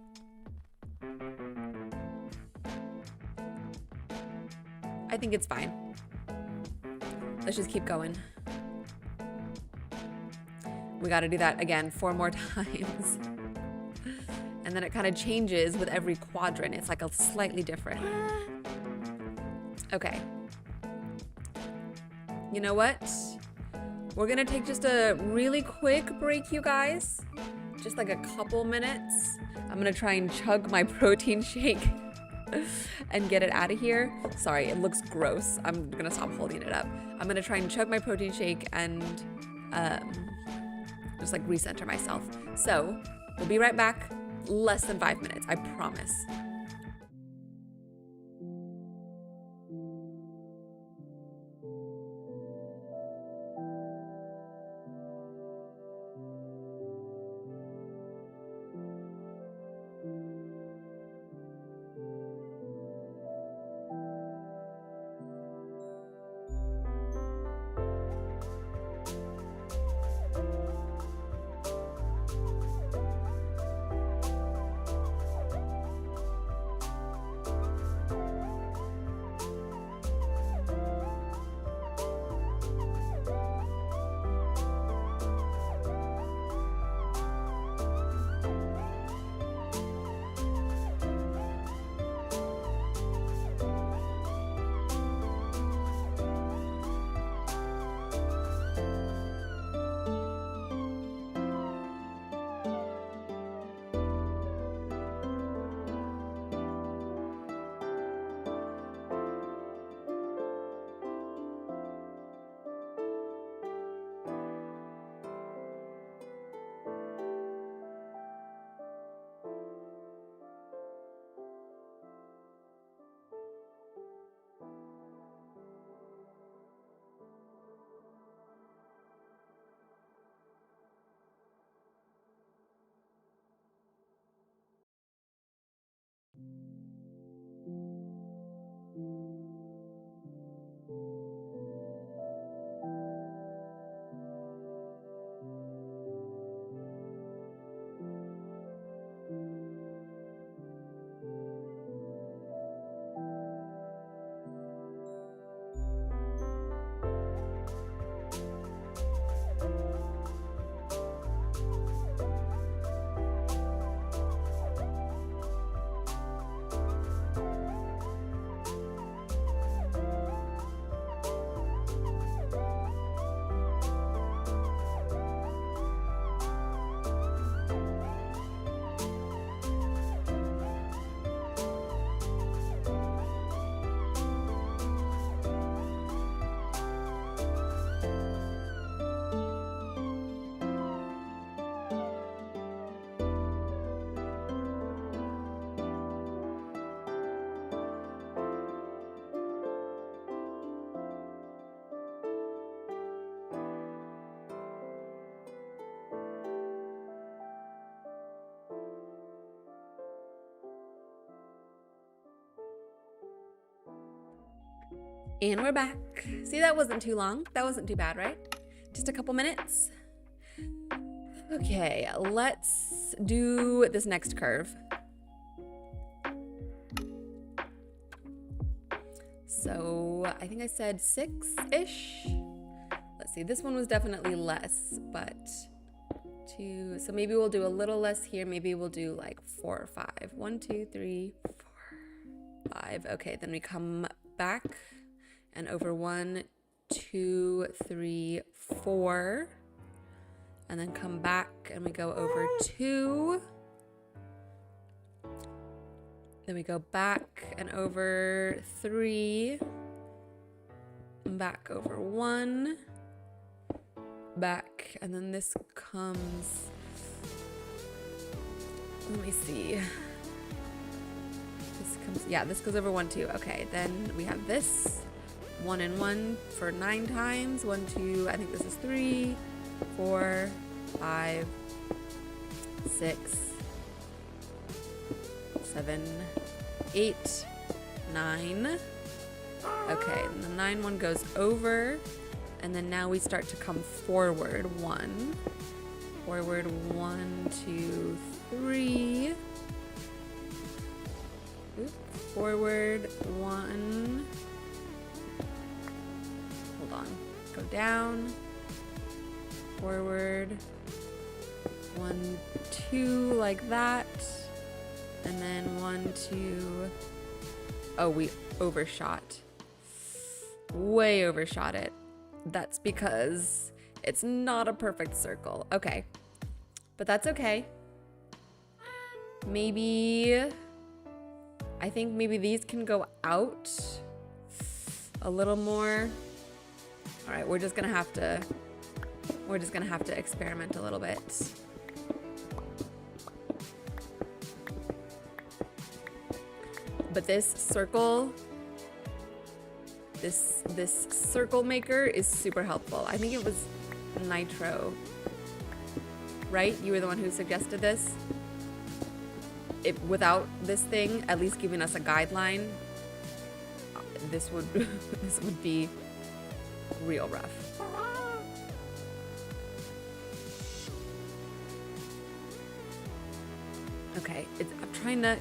I think it's fine. Let's just keep going. We got to do that again 4 more times. And then it kind of changes with every quadrant. It's like a slightly different. Okay. You know what? We're gonna take just a really quick break, you guys. Just like a couple minutes. I'm gonna try and chug my protein shake and get it out of here. Sorry, it looks gross. I'm gonna stop holding it up. I'm gonna try and chug my protein shake and just like recenter myself. So we'll be right back. Less than 5 minutes, I promise. And we're back. See, that wasn't too long. That wasn't too bad, right? Just a couple minutes. Okay, let's do this next curve. So I think I said 6-ish. Let's see, this one was definitely less, but 2. So maybe we'll do a little less here. Maybe we'll do like 4 or 5. 1, 2, 3, 4, 5. Okay, then we come back and over 1, 2, 3, 4. And then come back and we go over 2. Then we go back and over 3. Back over 1. Back, and then this comes, let me see, this comes, yeah, this goes over 1, 2. Okay, then we have this 1 and 1 for 9 times. 1, 2, I think this is 3, 4, 5, 6, 7, 8, 9. Okay, and the 9 one goes over. And then now we start to come forward. 1, forward 1, 2, 3. Oop. Forward 1. Hold on. Go down. Forward 1, 2, like that. And then 1, 2. Oh, we overshot. Way overshot it. That's because it's not a perfect circle. Okay, but that's okay. Maybe, I think maybe these can go out a little more. All right, we're just gonna have to experiment a little bit. But this circle, this circle maker is super helpful. I think it was Nitro, right? You were the one who suggested this. Without this thing at least giving us a guideline, this would this would be real rough. Okay, I'm trying to.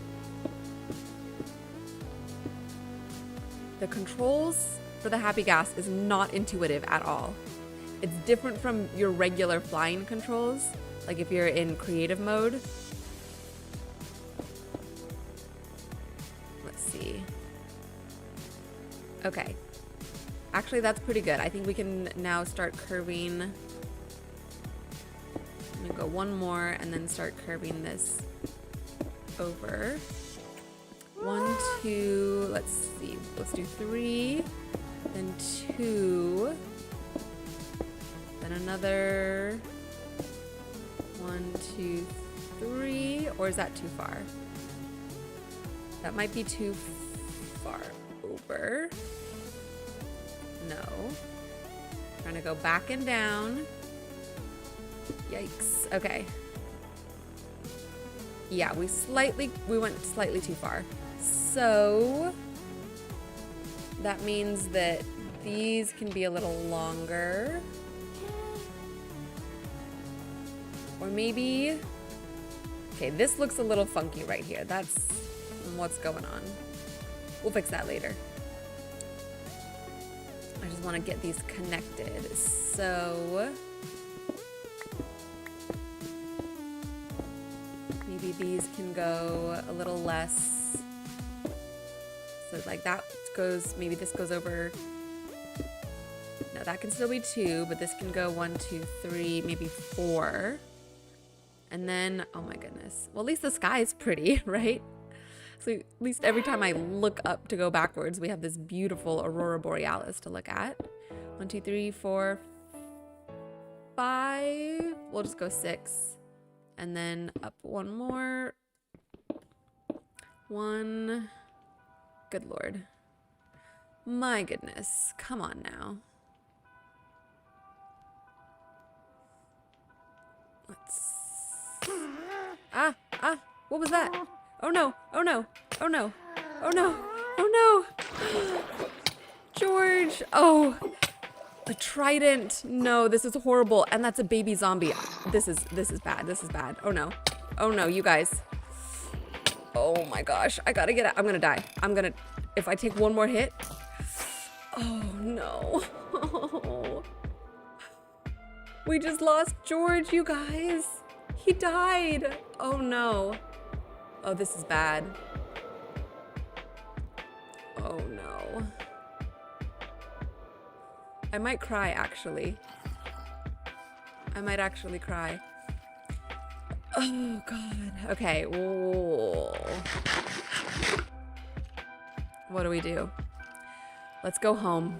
The controls for the Happy Gas is not intuitive at all. It's different from your regular flying controls, like if you're in creative mode. Let's see. Okay. Actually, that's pretty good. I think we can now start curving. Let me go 1 more and then start curving this over. 1, 2, let's see, let's do 3, then 2, then another 1, 2, 3, or is that too far? That might be too far over. No. Trying to go back and down. Yikes. Okay. Yeah, we went slightly too far. So that means that these can be a little longer. Or maybe, okay, this looks a little funky right here. That's what's going on. We'll fix that later. I just want to get these connected. So maybe these can go a little less. So like that goes, maybe this goes over. No, that can still be 2, but this can go 1, 2, 3, maybe 4. And then, oh my goodness. Well, at least the sky is pretty, right? So at least every time I look up to go backwards, we have this beautiful aurora borealis to look at. 1, 2, 3, 4, 5. We'll just go 6. And then up 1 more. 1. Good Lord. My goodness. Come on now. Let's... What was that? Oh no. Oh no. Oh no. Oh no. Oh no. George. Oh. The trident. No, this is horrible. And that's a baby zombie. This is bad. This is bad. Oh no. Oh no, you guys. Oh my gosh. I gotta get out. I'm gonna die. If I take 1 more hit. Oh no. We just lost George, you guys. He died. Oh no. Oh, this is bad. Oh no. I might cry, actually. I might actually cry. Oh god. Okay. Whoa. What do we do? Let's go home.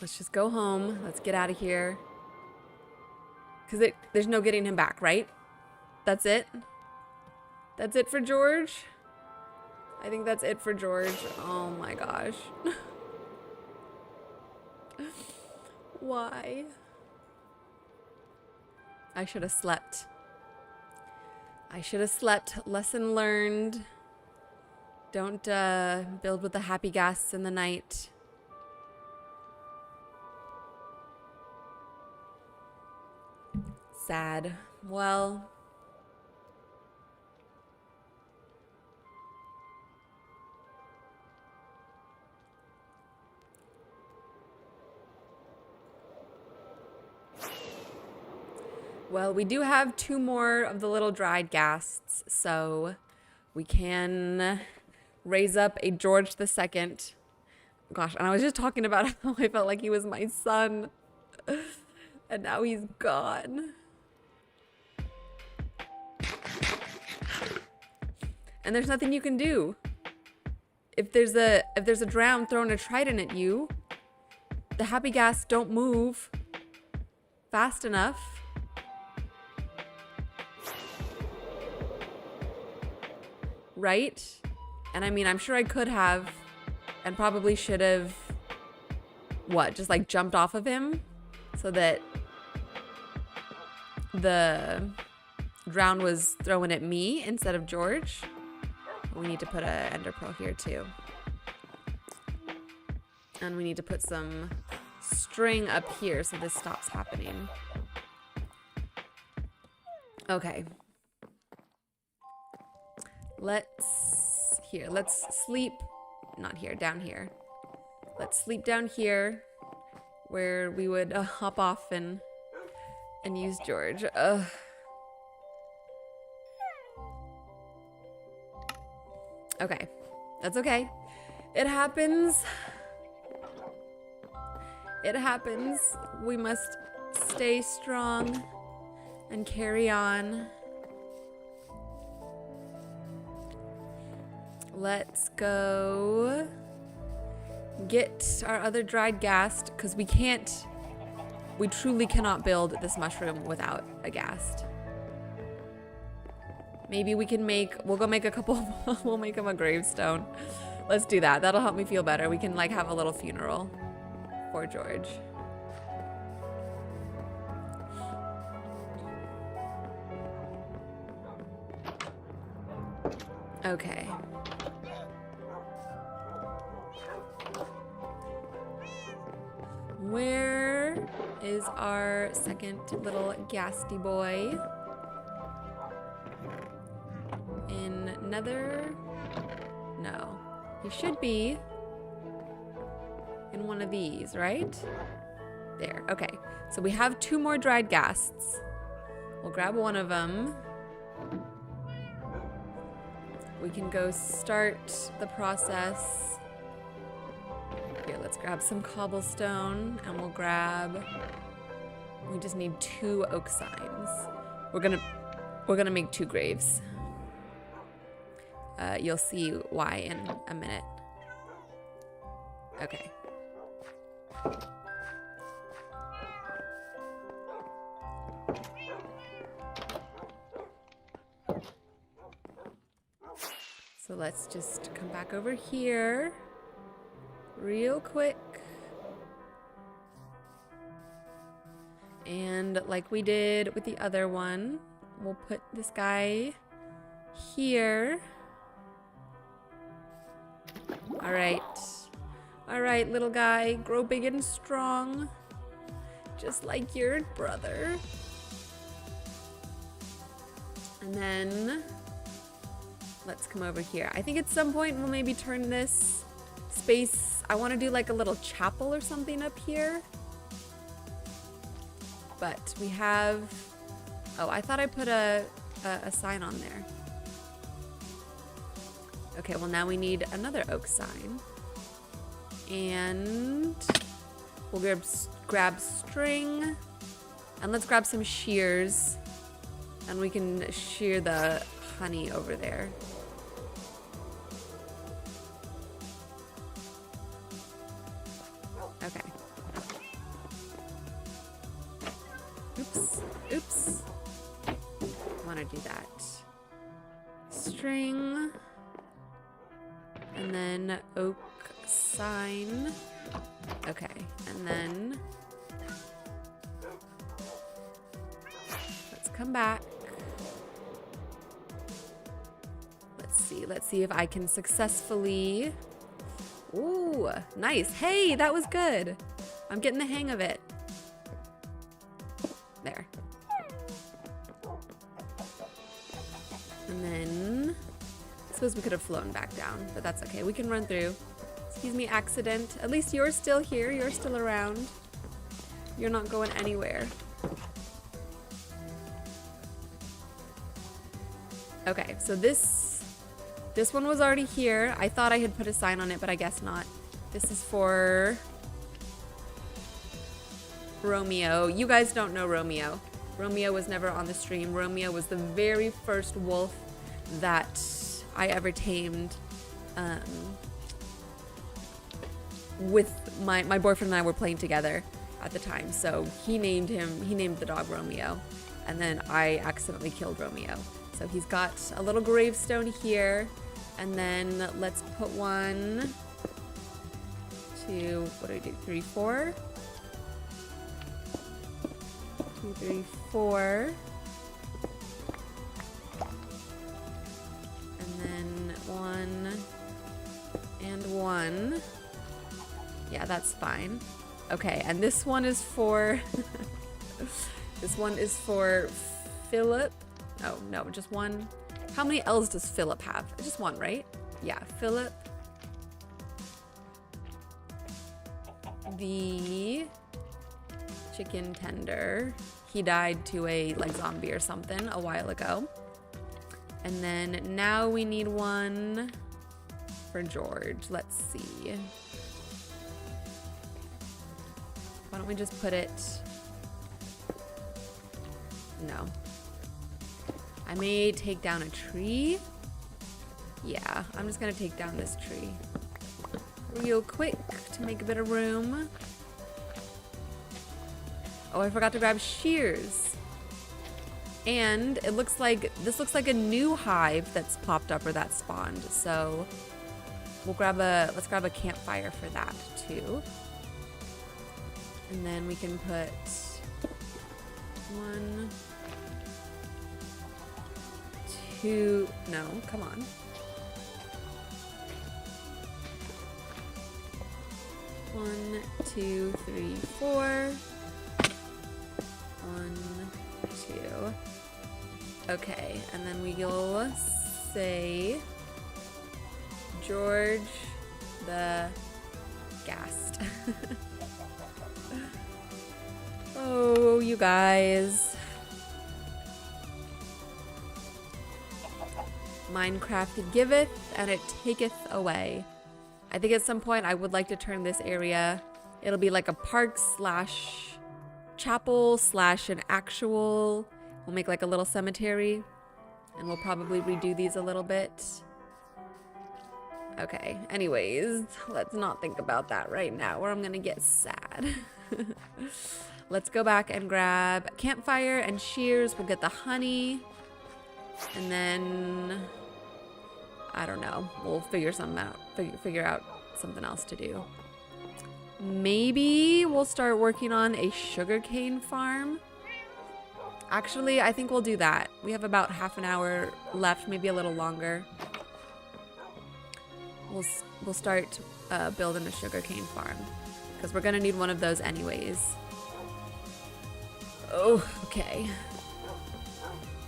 Let's just go home. Let's get out of here. Because there's no getting him back, right? That's it? That's it for George? I think that's it for George. Oh my gosh. Why? I should have slept. I should have slept. Lesson learned. Don't build with the happy gas in the night. Sad. Well, we do have 2 more of the little dried ghasts, so we can raise up a George II. Gosh, and I was just talking about how I felt like he was my son, and now he's gone. And there's nothing you can do. If there's a drown throwing a trident at you, the happy gas don't move fast enough. Right? And I mean, I'm sure I could have and probably should have, what, just like jumped off of him so that the drown was throwing at me instead of George. We need to put an ender pearl here too. And we need to put some string up here so this stops happening. Okay. Let's sleep, not here, down here. Let's sleep down here where we would hop off and use George. Ugh. Okay, that's okay. It happens. It happens. We must stay strong and carry on. Let's go get our other dried ghast, because we truly cannot build this mushroom without a ghast. Maybe we'll go make a couple, we'll make him a gravestone. Let's do that. That'll help me feel better. We can like have a little funeral for George. Okay. Where is our second little ghasty boy? In Nether? No. He should be in one of these, right? There. Okay. So we have 2 more dried ghasts. We'll grab one of them. We can go start the process. Here, let's grab some cobblestone and we just need 2 oak signs. We're gonna make 2 graves. You'll see why in a minute. Okay. So let's just come back over here real quick. And like we did with the other one, we'll put this guy here. All right, little guy, grow big and strong, just like your brother. And then let's come over here. I think at some point we'll maybe turn this space I want to do like a little chapel or something up here. But we have, oh, I thought I put a sign on there. Okay, well now we need another oak sign. And we'll grab string, and let's grab some shears, and we can shear the honey over there. Okay. Oops. I want to do that. String. And then oak sign. Okay. And then let's come back. Let's see if I can successfully. Ooh, nice. Hey, that was good. I'm getting the hang of it. There. And then I suppose we could have flown back down, but that's okay. We can run through. Excuse me, accident. At least you're still here. You're still around. You're not going anywhere. Okay, so this one was already here. I thought I had put a sign on it, but I guess not. This is for Romeo. You guys don't know Romeo. Romeo was never on the stream. Romeo was the very first wolf that I ever tamed. With my boyfriend and I were playing together at the time. So he named the dog Romeo. And then I accidentally killed Romeo. So he's got a little gravestone here. And then let's put 1, 2, what do we do? 3, 4. 2, 3, 4. And then 1 and 1. Yeah, that's fine. Okay, and this one is for this one is for Philip. Oh, no, just one. How many L's does Philip have? Just one, right? Yeah, Philip. The chicken tender. He died to a like zombie or something a while ago. And then now we need one for George. Let's see. Why don't we just put it? No. I may take down a tree. Yeah, I'm just gonna take down this tree real quick to make a bit of room. Oh, I forgot to grab shears. And it looks like, this looks like a new hive that's popped up or that spawned. So we'll let's grab a campfire for that too. And then we can put 1, 2, no, come on. 1, 2, 3, 4. 1, 2. Okay, and then we'll say George the Gassed. Oh, you guys. Minecraft giveth and it taketh away. I think at some point I would like to turn this area, it'll be like a park slash chapel slash an actual, we'll make like a little cemetery, and we'll probably redo these a little bit. Okay, anyways, let's not think about that right now or I'm gonna get sad. Let's go back and grab a campfire and shears. We'll get the honey. And then, I don't know. We'll figure something out. Figure out something else to do. Maybe we'll start working on a sugarcane farm. Actually, I think we'll do that. We have about half an hour left, maybe a little longer. We'll start building a sugarcane farm because we're gonna need one of those anyways. Oh, okay.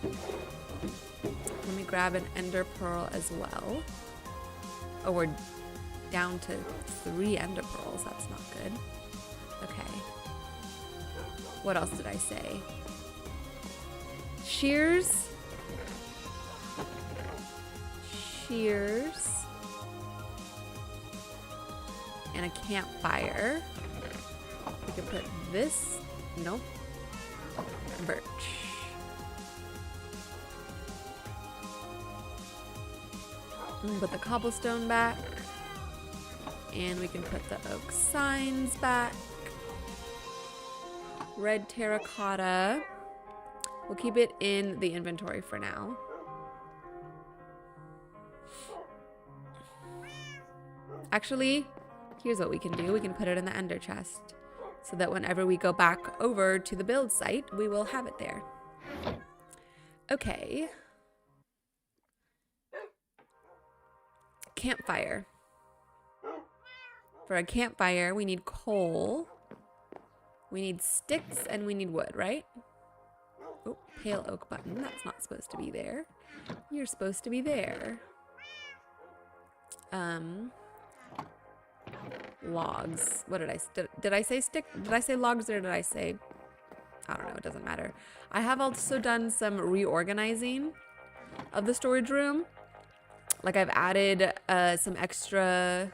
Let me grab an ender pearl as well. Oh, we're down to 3 ender pearls. That's not good. Okay. What else did I say? Shears. Shears. And a campfire. We can put this. Nope. Birch. Put the cobblestone back. And we can put the oak signs back. Red terracotta. We'll keep it in the inventory for now. Actually, here's what we can do. We can put it in the ender chest so that whenever we go back over to the build site, we will have it there. Okay. Campfire. For a campfire, we need coal, we need sticks, and we need wood, right? Oh, pale oak button. That's not supposed to be there. You're supposed to be there. Logs. What did I did I say stick? Did I say logs or did I say? I don't know. It doesn't matter. I have also done some reorganizing of the storage room. Like I've added some extra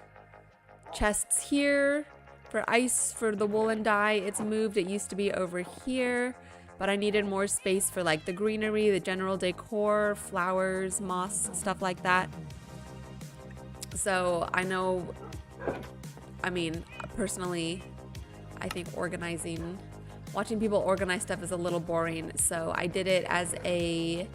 chests here for ice for the woolen dye. It's moved. It used to be over here, but I needed more space for like the greenery, the general decor, flowers, moss, stuff like that. So I know, I mean, personally, I think watching people organize stuff is a little boring. So I did it as a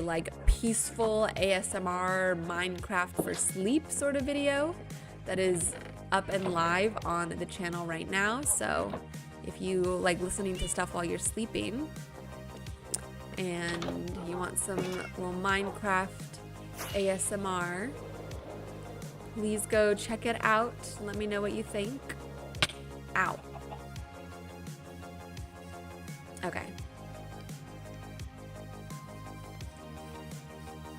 like peaceful ASMR Minecraft for sleep sort of video that is up and live on the channel right now. So if you like listening to stuff while you're sleeping and you want some little Minecraft ASMR, please go check it out. Let me know what you think. Ow. Okay.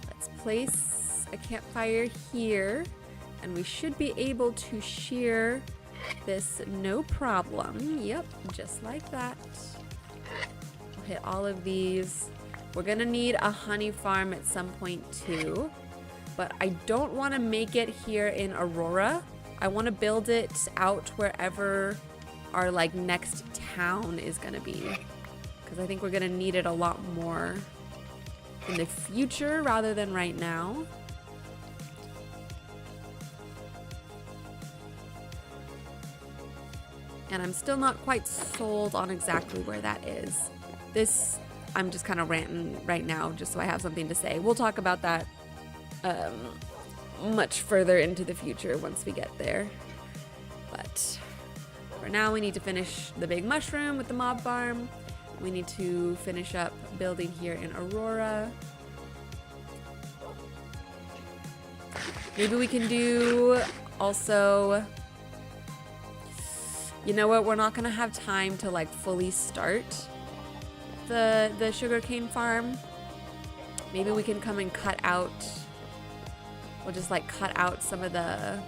Let's place a campfire here, and we should be able to shear this no problem. Yep, just like that. We'll hit all of these. We're gonna need a honey farm at some point too, but I don't want to make it here in Aurora. I want to build it out wherever our like next town is gonna be, because I think we're gonna need it a lot more in the future rather than right now. And I'm still not quite sold on exactly where that is. This, I'm just kind of ranting right now just so I have something to say. We'll talk about that much further into the future once we get there. But for now, we need to finish the big mushroom with the mob farm. We need to finish up building here in Aurora. Maybe we can do also, you know what, we're not gonna have time to like fully start the sugarcane farm. Maybe we can come and cut out, we'll just like cut out some of the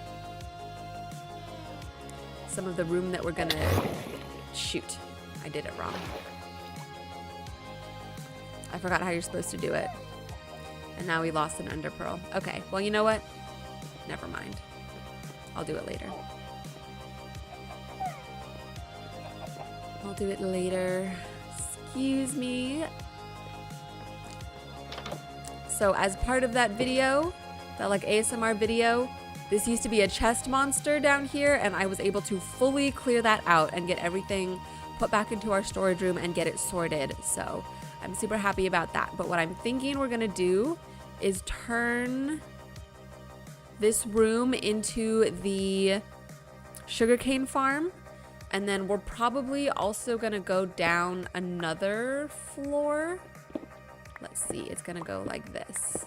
room that we're gonna shoot. I did it wrong. I forgot how you're supposed to do it. And now we lost an ender pearl. Okay, well, you know what? Never mind. I'll do it later. I'll do it later. Excuse me. So as part of that video, that like ASMR video, this used to be a chest monster down here, and I was able to fully clear that out and get everything put back into our storage room and get it sorted. So I'm super happy about that. But what I'm thinking we're gonna do is turn this room into the sugarcane farm. And then we're probably also gonna go down another floor. Let's see, it's gonna go like this.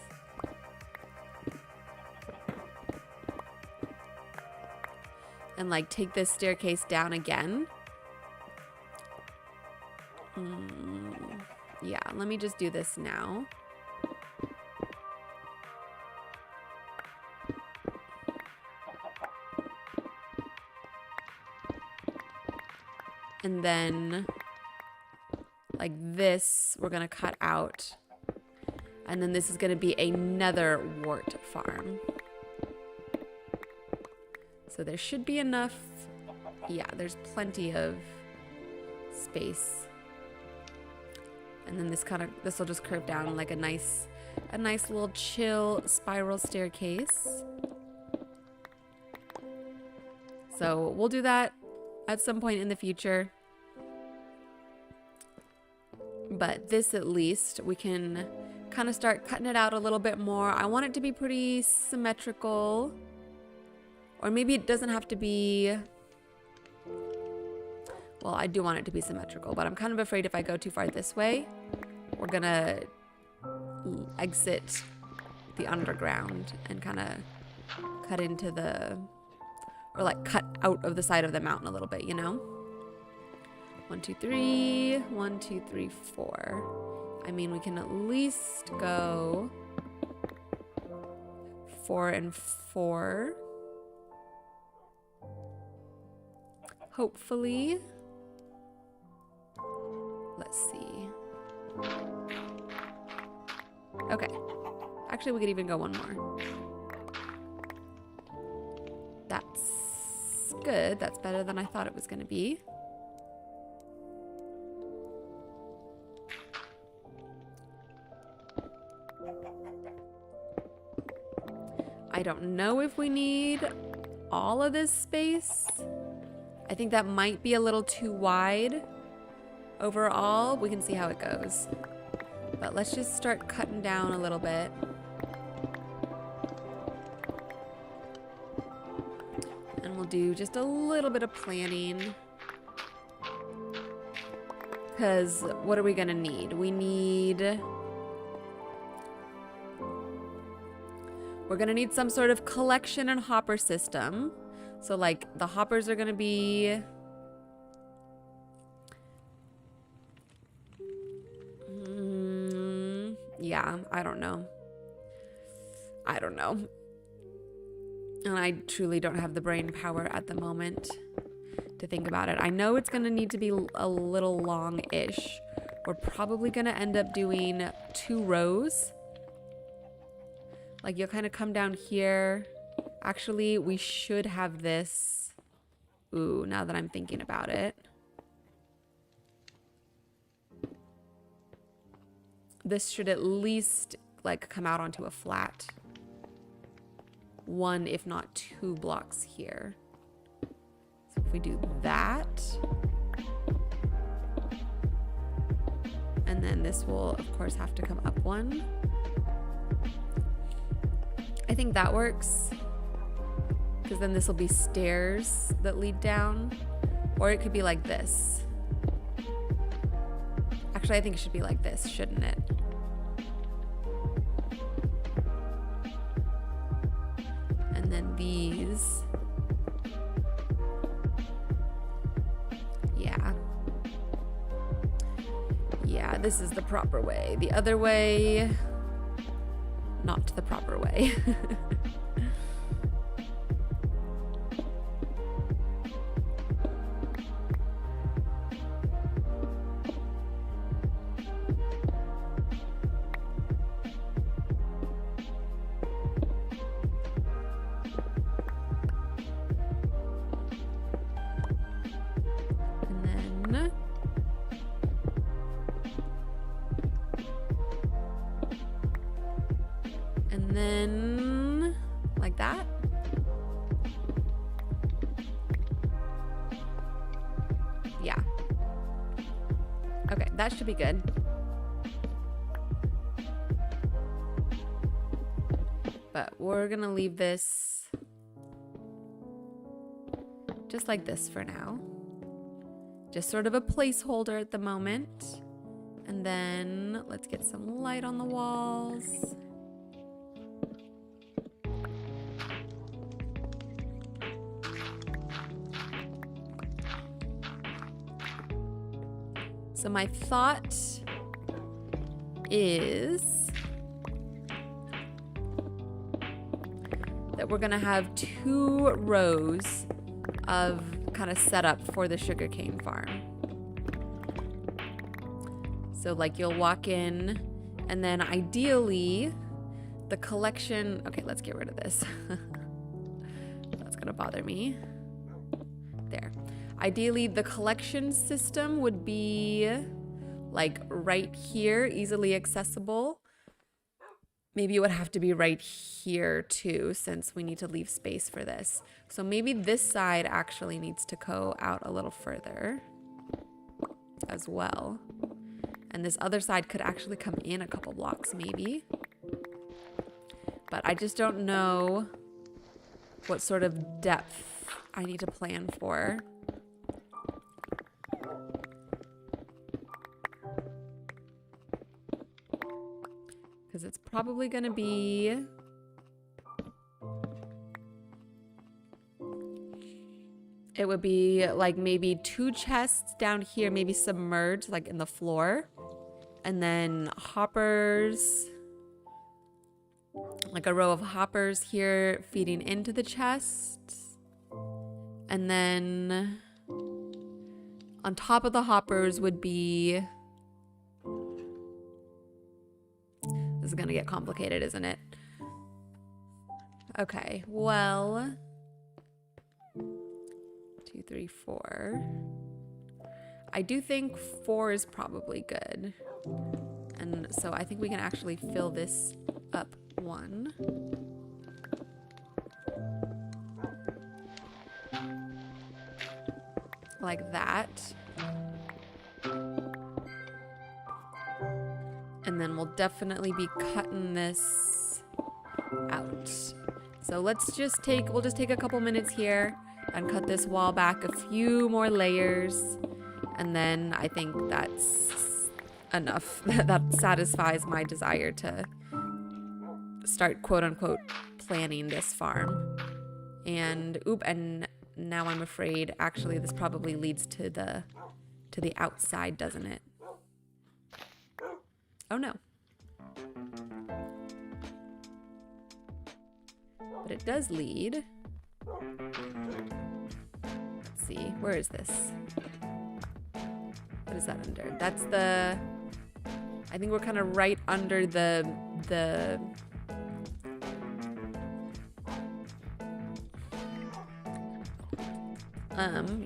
And like take this staircase down again. Yeah, let me just do this now. And then like this, we're gonna cut out. And then this is gonna be another wart farm. So there should be enough. Yeah, there's plenty of space. And then this will just curve down like a nice little chill spiral staircase. So we'll do that at some point in the future. But this, at least, we can kind of start cutting it out a little bit more. I want it to be pretty symmetrical. Or maybe it doesn't have to be... Well, I do want it to be symmetrical, but I'm kind of afraid if I go too far this way, we're gonna exit the underground and kind of cut into the... Or like cut out of the side of the mountain a little bit, you know? 1, 2, 3. 1, 2, 3, 4. I mean, we can at least go 4 and 4. Hopefully. Let's see. Okay. Actually, we could even go one more. That's good. That's better than I thought it was going to be. I don't know if we need all of this space. I think that might be a little too wide overall. We can see how it goes. But let's just start cutting down a little bit. And we'll do just a little bit of planning. Because what are we going to need? We're going to need some sort of collection and hopper system. So like the hoppers are going to be... yeah, I don't know. And I truly don't have the brain power at the moment to think about it. I know it's going to need to be a little long-ish. We're probably going to end up doing 2 rows. Like you'll kind of come down here. Actually, we should have this. Ooh, now that I'm thinking about it. This should at least like come out onto a flat. 1, if not 2 blocks here. So if we do that. And then this will, of course, have to come up 1. I think that works. Because then this will be stairs that lead down. Or it could be like this. Actually, I think it should be like this, shouldn't it? And then these. Yeah. Yeah, this is the proper way. The other way, not the proper way. And then like that. Yeah. Okay, that should be good. But we're gonna leave this just like this for now. Just sort of a placeholder at the moment. And then let's get some light on the walls. So my thought is that we're gonna have 2 rows of kind of setup for the sugarcane farm. So like you'll walk in, and then ideally the collection, okay, let's get rid of this. That's gonna bother me. There. Ideally the collection system would be like right here, easily accessible. Maybe it would have to be right here too, since we need to leave space for this. So maybe this side actually needs to go out a little further as well. And this other side could actually come in a couple blocks maybe. But I just don't know what sort of depth I need to plan for. Because it's probably going to be it would be like maybe 2 chests down here, maybe submerged like in the floor, and then hoppers, like a row of hoppers here feeding into the chest, and then on top of the hoppers would be, this is gonna get complicated, isn't it? Okay, well, 2, 3, 4. I do think 4 is probably good. And so I think we can actually fill this up 1. Like that. And then we'll definitely be cutting this out. So let's just we'll just take a couple minutes here and cut this wall back a few more layers. And then I think that's enough. That satisfies my desire to start quote unquote planning this farm. And and now I'm afraid actually this probably leads to the outside, doesn't it? Oh no. But it does lead. Let's see, where is this? What is that under? That's the, I think we're kind of right under the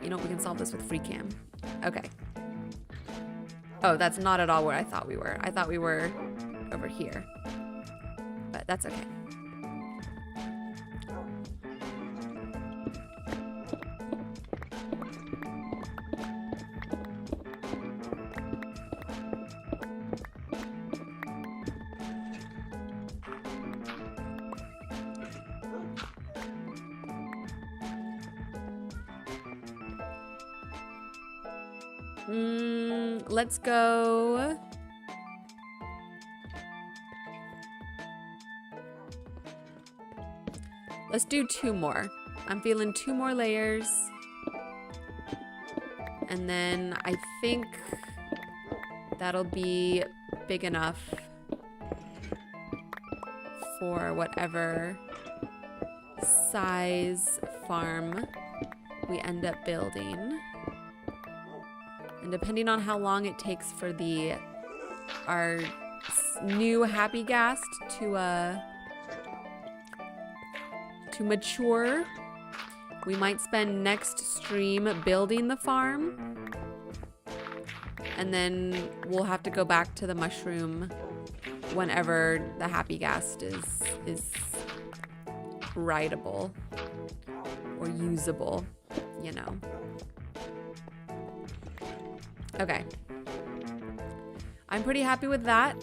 you know, we can solve this with free cam. Okay. Oh, that's not at all where I thought we were. I thought we were over here. But that's okay. Let's go. Let's do 2 more. I'm feeling 2 more layers. And then I think that'll be big enough for whatever size farm we end up building. And depending on how long it takes for our new happy ghast to mature, we might spend next stream building the farm, and then we'll have to go back to the mushroom whenever the happy ghast is rideable or usable, you know. Okay. I'm pretty happy with that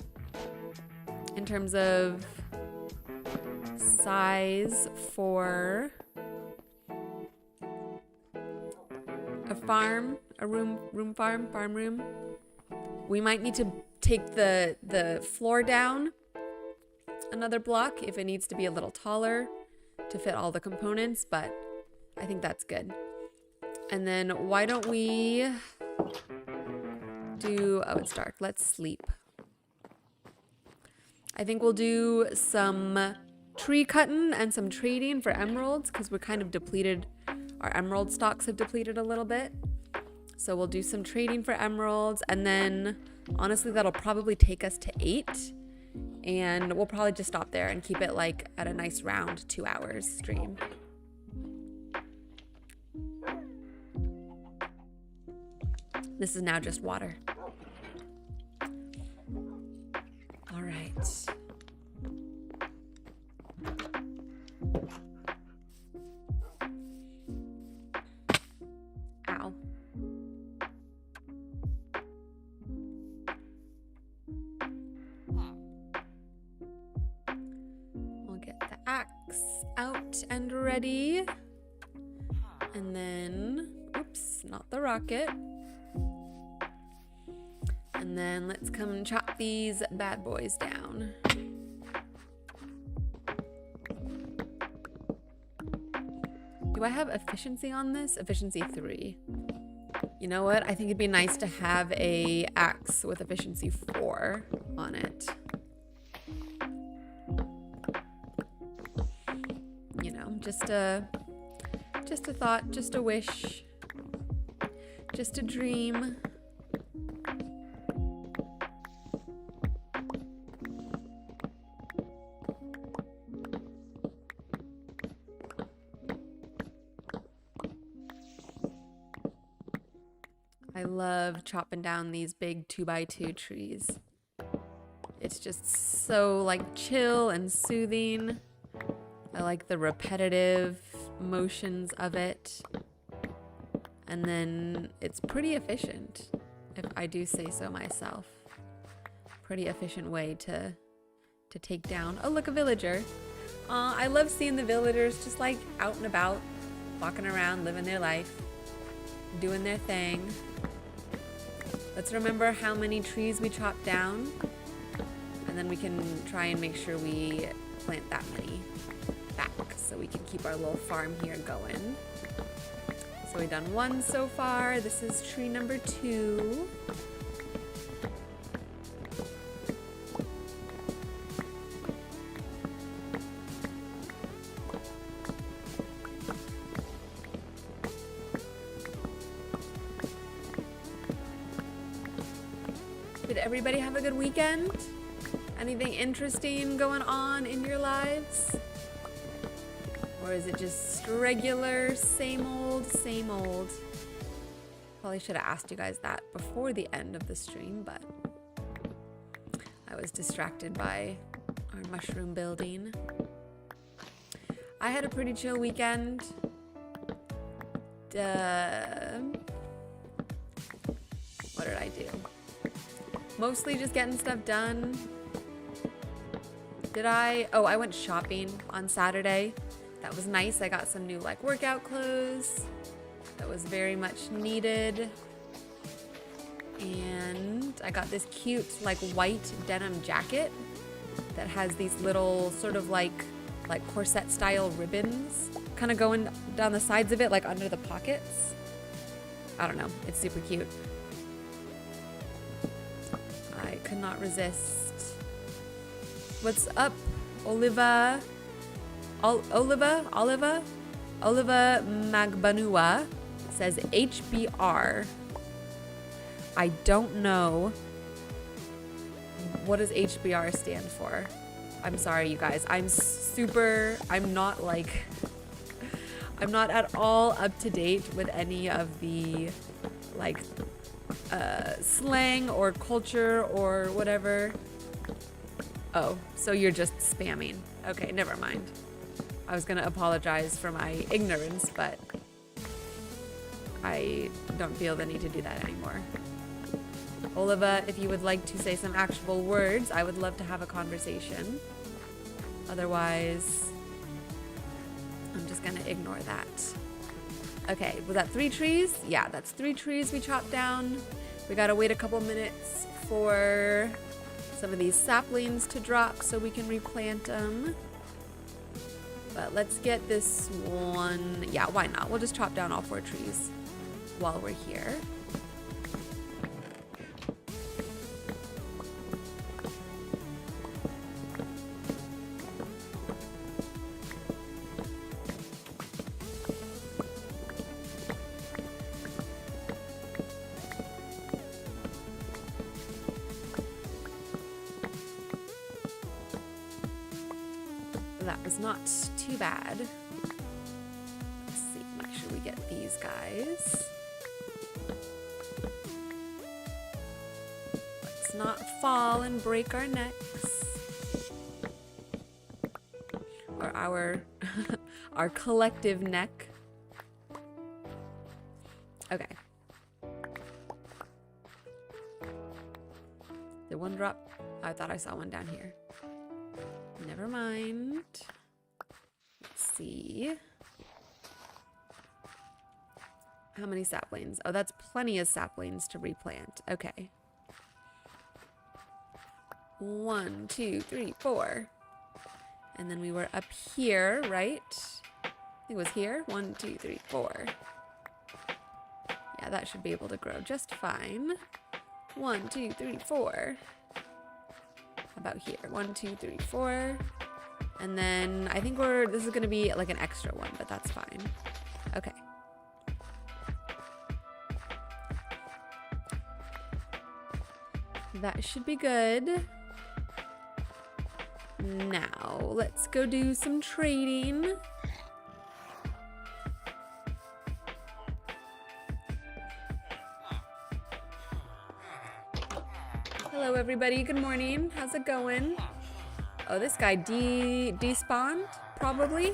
in terms of size for a farm, farm room. We might need to take the floor down another block if it needs to be a little taller to fit all the components, but I think that's good. And then why don't we do, oh, it's dark. Let's sleep. I think we'll do some tree cutting and some trading for emeralds because we're kind of depleted. Our emerald stocks have depleted a little bit. So we'll do some trading for emeralds, and then Honestly, that'll probably take us to 8, and we'll probably just stop there and keep it like at a nice round 2 hours stream. This is now just water. All right. Ow. We'll get the axe out and ready. And then, oops, not the rocket. And then let's come and chop these bad boys down. Do I have efficiency on this? Efficiency 3. You know what? I think it'd be nice to have a axe with efficiency 4 on it. You know, just a thought, just a wish, just a dream. I love chopping down these big 2x2 trees. It's just so like chill and soothing. I like the repetitive motions of it. And then it's pretty efficient, if I do say so myself. Pretty efficient way to take down. Oh, look, a villager. I love seeing the villagers just like out and about, walking around, living their life, doing their thing. Let's remember how many trees we chopped down, and then we can try and make sure we plant that many back so we can keep our little farm here going. So we've done 1 so far. This is tree number 2. Did everybody have a good weekend? Anything interesting going on in your lives? Or is it just regular, same old, same old? Probably should have asked you guys that before the end of the stream, but I was distracted by our mushroom building. I had a pretty chill weekend. What did I do? Mostly just getting stuff done. Oh, I went shopping on Saturday. That was nice. I got some new like workout clothes. That was very much needed. And I got this cute like white denim jacket that has these little sort of like corset style ribbons kind of going down the sides of it, like under the pockets. I don't know. It's super cute. I could not resist. What's up, Oliva Magbanua says HBR. I don't know. What does HBR stand for? I'm sorry, you guys. I'm not at all up to date with any of the like slang or culture or whatever. Oh, so you're just spamming. Okay, never mind. I was gonna apologize for my ignorance, but I don't feel the need to do that anymore. Oliva, if you would like to say some actual words, I would love to have a conversation. Otherwise, I'm just gonna ignore that. Okay, was that 3 trees? Yeah, that's 3 trees we chopped down. We gotta wait a couple minutes for some of these saplings to drop so we can replant them. But let's get this one. Yeah, why not? We'll just chop down all 4 trees while we're here. That was not too bad. Let's see, make sure we get these guys. Let's not fall and break our necks. Or our collective neck. Okay. Did one drop? I thought I saw one down here. Never mind. Let's see. How many saplings? Oh, that's plenty of saplings to replant. Okay. 1, 2, 3, 4. And then we were up here, right? I think it was here. 1, 2, 3, 4. Yeah, that should be able to grow just fine. 1, 2, 3, 4. About here. 1, 2, 3, 4. And then I think this is gonna be like an extra one, but that's fine. Okay. That should be good. Now, let's go do some trading. Hello everybody, good morning. How's it going? Oh, this guy despawned, probably.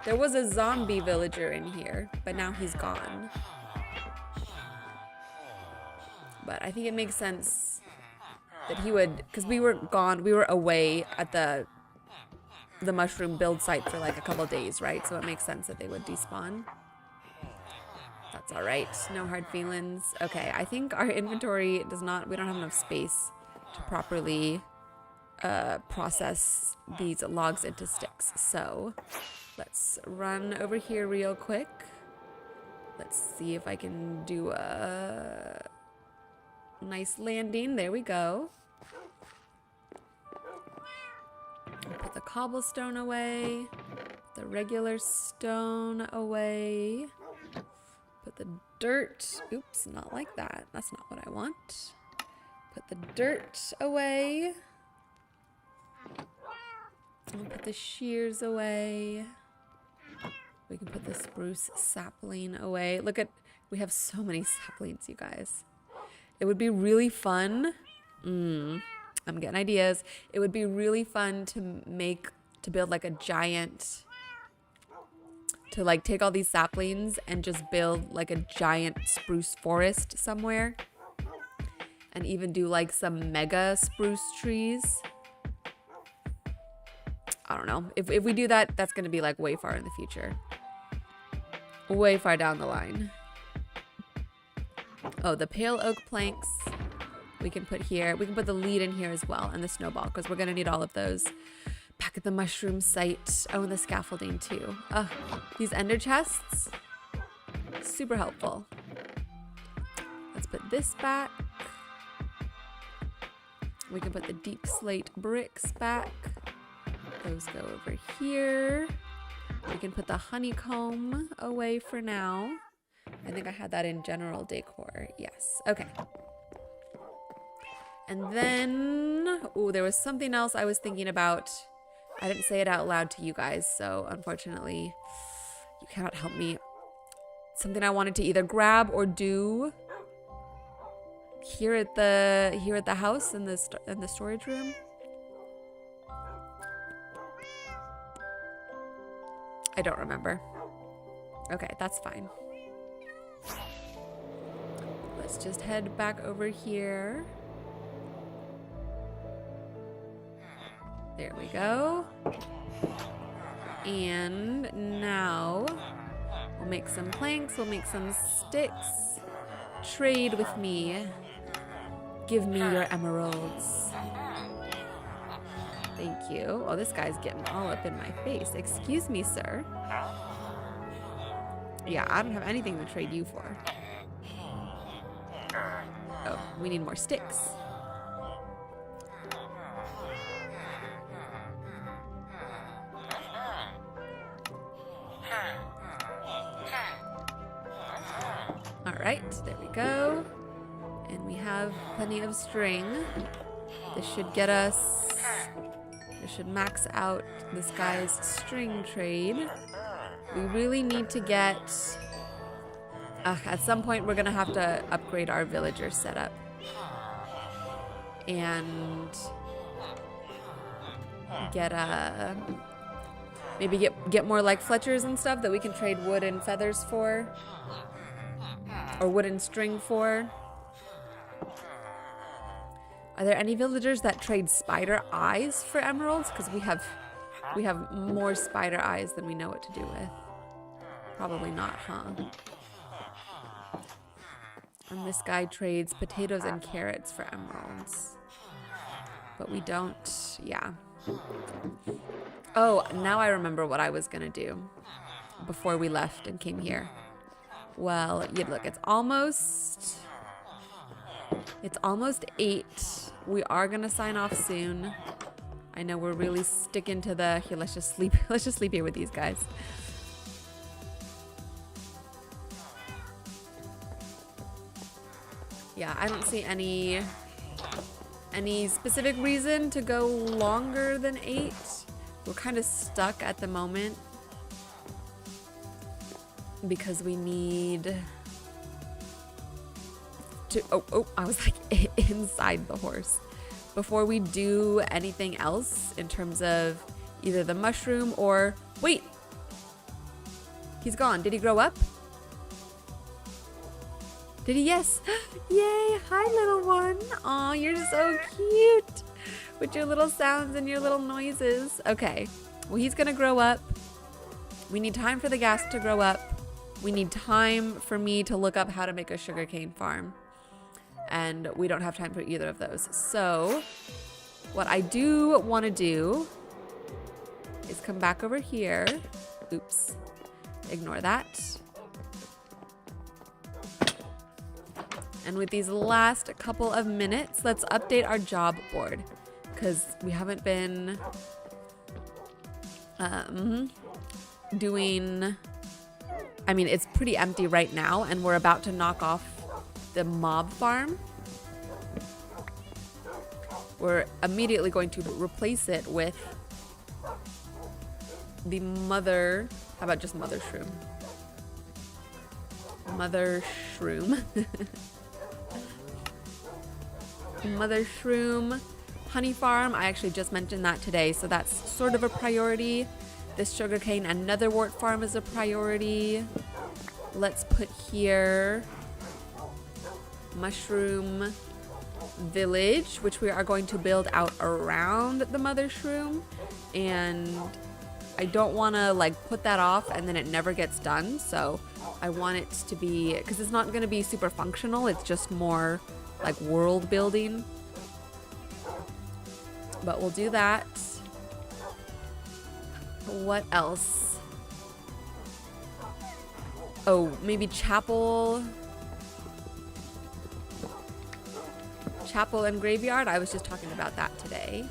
There was a zombie villager in here, but now he's gone. But I think it makes sense that he would, because we were gone, we were away at the mushroom build site for like a couple days, right? So it makes sense that they would despawn. That's all right, no hard feelings. Okay, I think our inventory we don't have enough space to properly process these logs into sticks. So let's run over here real quick. Let's see if I can do a nice landing. There we go. Put the cobblestone away. Put the regular stone away. Put the dirt. Oops, not like that. That's not what I want. Put the dirt away. I'll put the shears away. We can put the spruce sapling away. Look at, we have so many saplings, you guys. It would be really fun. I'm getting ideas. It would be really fun to build like a giant, to like take all these saplings and just build like a giant spruce forest somewhere. And even do like some mega spruce trees. I don't know. If we do that, that's going to be like way far in the future. Way far down the line. Oh, the pale oak planks we can put here. We can put the lead in here as well, and the snowball, because we're going to need all of those back at the mushroom site. Oh, and the scaffolding too. These ender chests, super helpful. Let's put this back. We can put the deep slate bricks back. Those go over here. We can put the honeycomb away for now. I think I had that in general decor. Yes. Okay. And then, oh, there was something else I was thinking about. I didn't say it out loud to you guys, so unfortunately, you cannot help me. Something I wanted to either grab or do here at the house in the storage room. I don't remember. Okay, that's fine. Let's just head back over here. There we go. And now we'll make some planks, we'll make some sticks. Trade with me. Give me your emeralds. Thank you. Oh, this guy's getting all up in my face. Excuse me, sir. Yeah, I don't have anything to trade you for. Oh, we need more sticks. All right, there we go. And we have plenty of string. This should get us This should max out this guy's string trade. We really need to get... at some point, we're going to have to upgrade our villager setup. And get maybe get more like Fletchers and stuff that we can trade wood and feathers for. Or wood and string for. Are there any villagers that trade spider eyes for emeralds? Because we have more spider eyes than we know what to do with. Probably not, huh? And this guy trades potatoes and carrots for emeralds. But we don't, yeah. Oh, now I remember what I was gonna do before we left and came here. Well, yeah, look, it's almost 8. We are gonna sign off soon. I know we're really sticking to the, here, let's just sleep here with these guys. Yeah, I don't see any specific reason to go longer than 8. We're kind of stuck at the moment because we need to, oh, I was like inside the horse. Before we do anything else in terms of either the mushroom or, wait, he's gone. Did he grow up? Did he? Yes. Yay. Hi, little one. Aw, you're so cute with your little sounds and your little noises. Okay. Well, he's going to grow up. We need time for the gas to grow up. We need time for me to look up how to make a sugarcane farm. And we don't have time for either of those. So what I do want to do is come back over here. Oops. Ignore that. And with these last couple of minutes, let's update our job board because we haven't been doing, I mean, it's pretty empty right now and we're about to knock off the mob farm. We're immediately going to replace it with the how about just MOTHERSHROOM? MOTHERSHROOM. MOTHERSHROOM honey farm. I actually just mentioned that today, so that's sort of a priority. This sugarcane and netherwort farm is a priority. Let's put here mushroom village, which we are going to build out around the MOTHERSHROOM, and I don't want to like put that off and then it never gets done, so I want it to be, because it's not going to be super functional, it's just more like world building. But we'll do that. What else? Oh, maybe chapel and graveyard. I was just talking about that today.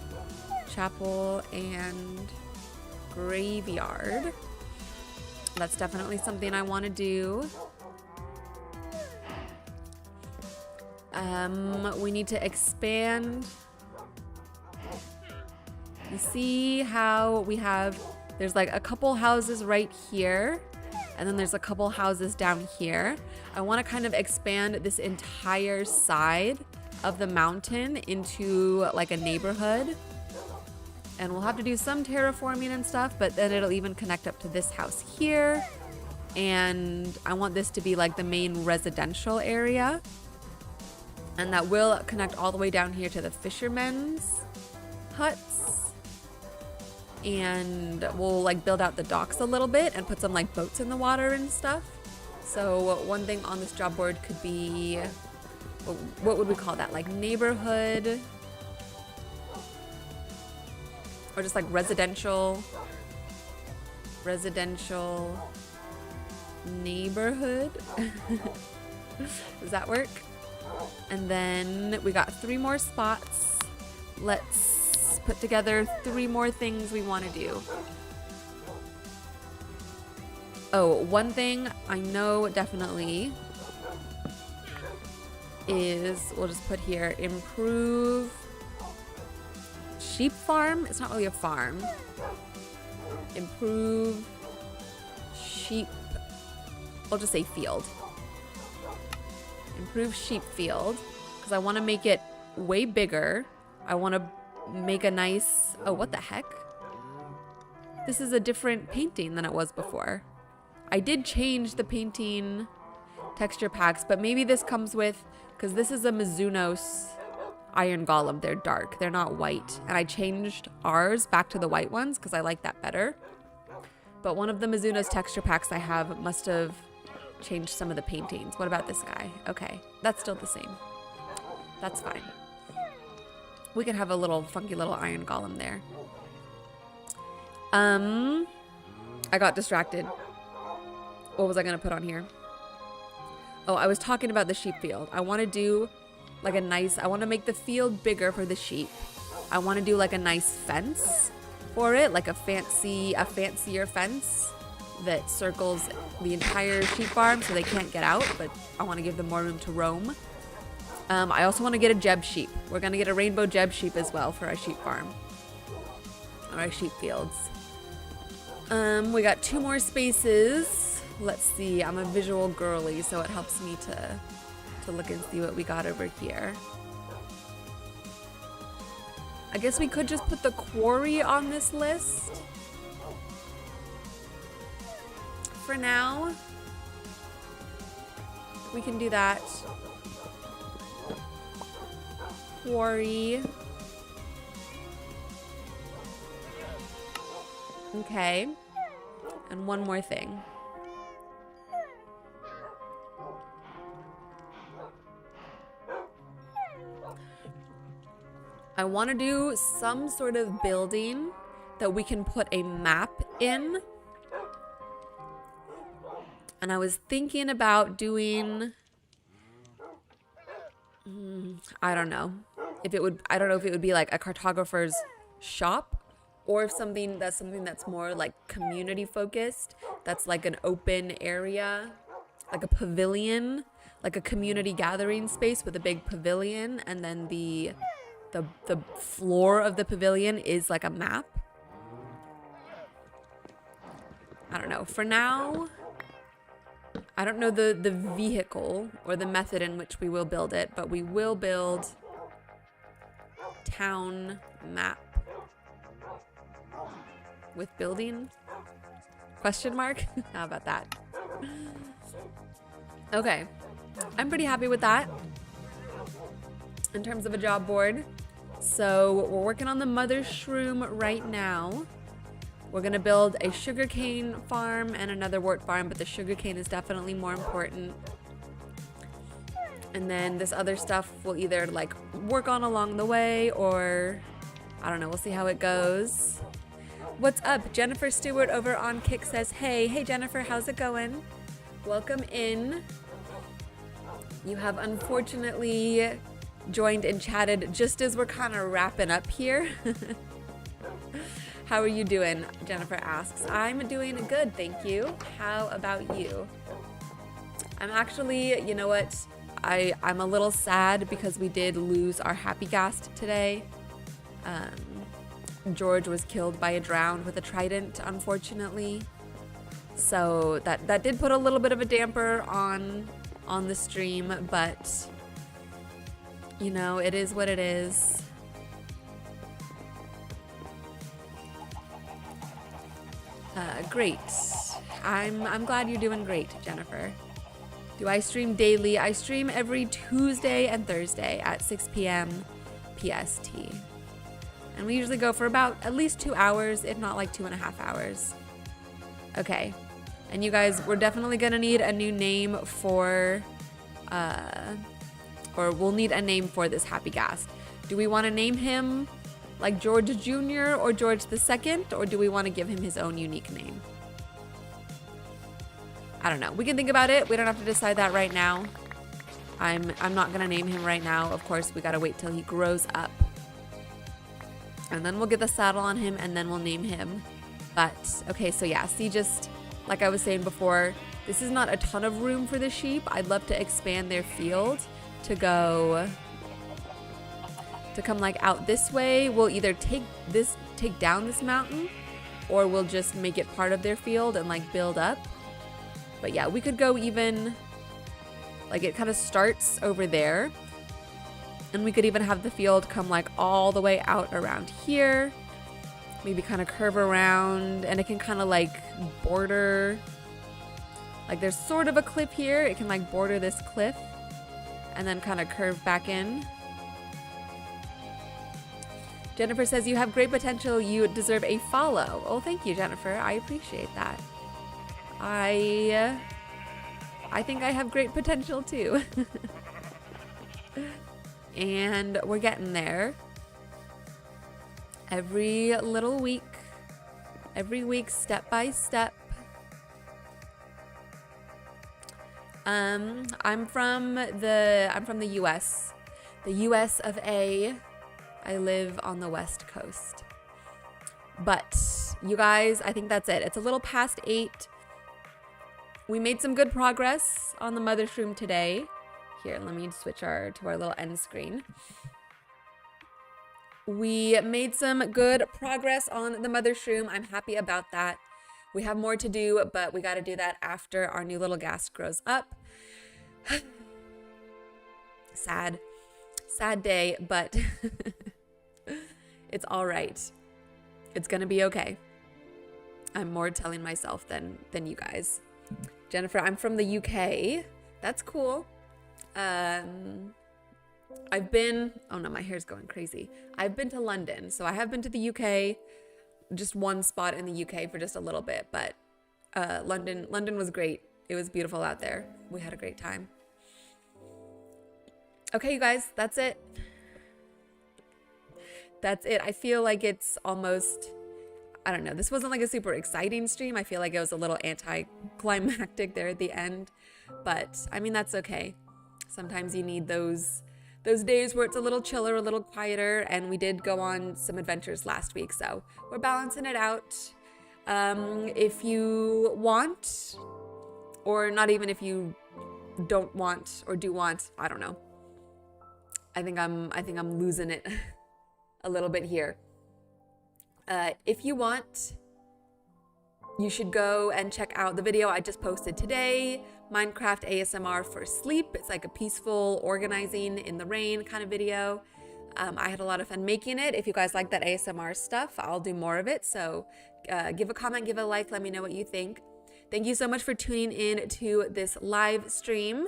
Chapel and graveyard. That's definitely something I want to do. We need to expand. You see how we have, there's like a couple houses right here, and then there's a couple houses down here. I want to kind of expand this entire side of the mountain into like a neighborhood. And we'll have to do some terraforming and stuff, but then it'll even connect up to this house here. And I want this to be like the main residential area. And that will connect all the way down here to the fishermen's huts. And we'll like build out the docks a little bit and put some like boats in the water and stuff. So one thing on this job board could be, what would we call that? Like neighborhood, or just like residential neighborhood. Does that work? And then we got 3 more spots. Let's put together 3 more things we want to do. Oh, one thing I know definitely is, we'll just put here, improve sheep farm. It's not really a farm. Improve sheep. I'll just say field. Improve sheep field. Because I want to make it way bigger. I want to make a nice... Oh, what the heck? This is a different painting than it was before. I did change the painting texture packs, but maybe this comes with... Because this is a Mizunos iron golem. They're dark. They're not white. And I changed ours back to the white ones because I like that better. But one of the Mizunos texture packs I have must have changed some of the paintings. What about this guy? Okay, that's still the same. That's fine. We could have a little funky little iron golem there. I got distracted. What was I gonna put on here? Oh, I was talking about the sheep field. I want to do like a nice, I want to make the field bigger for the sheep. I want to do like a nice fence for it, like a fancier fence that circles the entire sheep farm so they can't get out, but I want to give them more room to roam. I also want to get a Jeb sheep. We're going to get a rainbow Jeb sheep as well for our sheep farm. Or our sheep fields. We got 2 more spaces. Let's see. I'm a visual girly, so it helps me to look and see what we got over here. I guess we could just put the quarry on this list. For now. We can do that. Quarry. Okay. And one more thing. I want to do some sort of building that we can put a map in. And I was thinking about doing... I don't know. I don't know if it would be like a cartographer's shop, or if something that's more like community focused, that's like an open area, like a pavilion, like a community gathering space with a big pavilion, and then the floor of the pavilion is like a map. I don't know. For now, I don't know the vehicle or the method in which we will build it, but we will build town map with building? Question mark? How about that? Okay. I'm pretty happy with that in terms of a job board. So we're working on the MOTHERSHROOM right now. We're gonna build a sugarcane farm and another wort farm, but the sugarcane is definitely more important. And then this other stuff we'll either like work on along the way, or I don't know, we'll see how it goes. What's up? Jennifer Stewart over on Kick says, hey Jennifer, how's it going? Welcome in. You have unfortunately joined and chatted just as we're kind of wrapping up here. How are you doing? Jennifer asks. I'm doing good, thank you. How about you? I'm actually, you know what? I'm a little sad because we did lose our happy guest today. George was killed by a drowned with a trident, unfortunately. So that did put a little bit of a damper on the stream, but you know, it is what it is. Great. I'm glad you're doing great, Jennifer. Do I stream daily? I stream every Tuesday and Thursday at 6 p.m. PST. And we usually go for about at least 2 hours, if not like 2.5 hours. Okay. And you guys, we're definitely gonna need a new name for, or we'll need a name for this happy ghast. Do we want to name him like George Jr. or George II, or do we want to give him his own unique name? I don't know. We can think about it. We don't have to decide that right now. I'm not gonna name him right now. Of course, we gotta wait till he grows up. And then we'll get the saddle on him, and then we'll name him. But, okay, so yeah, see, just like I was saying before, this is not a ton of room for the sheep. I'd love to expand their field to go to come like out this way, we'll either take down this mountain, or we'll just make it part of their field and like build up. But yeah, we could go even, like it kind of starts over there, and we could even have the field come like all the way out around here, maybe kind of curve around, and it can kind of like border, like there's sort of a cliff here, it can like border this cliff and then kind of curve back in. Jennifer says, you have great potential, you deserve a follow. Oh, thank you, Jennifer, I appreciate that. I think I have great potential too. And we're getting there. Every week, step by step. I'm from the US. The US of A. I live on the West Coast. But you guys, I think that's it. It's a little past 8. We made some good progress on the MOTHERSHROOM today. Here, let me switch to our little end screen. We made some good progress on the MOTHERSHROOM. I'm happy about that. We have more to do, but we got to do that after our new little ghast grows up. Sad day, but it's all right. It's gonna be okay. I'm more telling myself than you guys. Jennifer, I'm from the UK. That's cool. I've been, oh no, my hair's going crazy. I've been to London, so I have been to the UK, just one spot in the UK for just a little bit, but London was great. It was beautiful out there. We had a great time. Okay, you guys, that's it. That's it. I feel like it's almost, I don't know, this wasn't like a super exciting stream. I feel like it was a little anticlimactic there at the end, but I mean, that's okay. Sometimes you need those days where it's a little chiller, a little quieter, and we did go on some adventures last week, so we're balancing it out. If you want, or not even if you don't want or do want, I don't know. I think I'm losing it a little bit here. If you want, you should go and check out the video I just posted today, Minecraft ASMR for sleep. It's like a peaceful organizing in the rain kind of video. I had a lot of fun making it. If you guys like that ASMR stuff, I'll do more of it. So give a comment, give a like, let me know what you think. Thank you so much for tuning in to this live stream.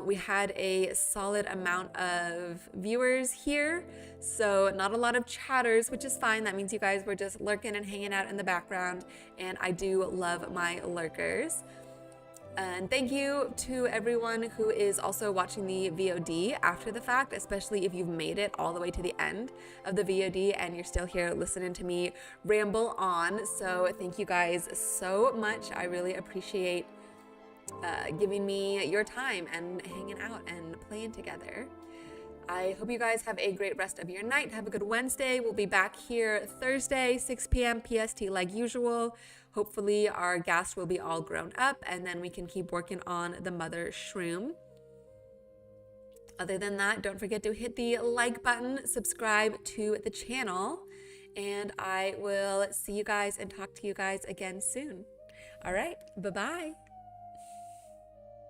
We had a solid amount of viewers here, so not a lot of chatters, which is fine. That means you guys were just lurking and hanging out in the background, and I do love my lurkers. And thank you to everyone who is also watching the VOD after the fact, especially if you've made it all the way to the end of the VOD and you're still here listening to me ramble on. So thank you guys so much. I really appreciate giving me your time and hanging out and playing together. I hope you guys have a great rest of your night. Have a good Wednesday. We'll be back here Thursday, 6 p.m. PST like usual. Hopefully our ghast will be all grown up, and then we can keep working on the MOTHERSHROOM. Other than that, don't forget to hit the like button, subscribe to the channel, and I will see you guys and talk to you guys again soon. All right, bye-bye.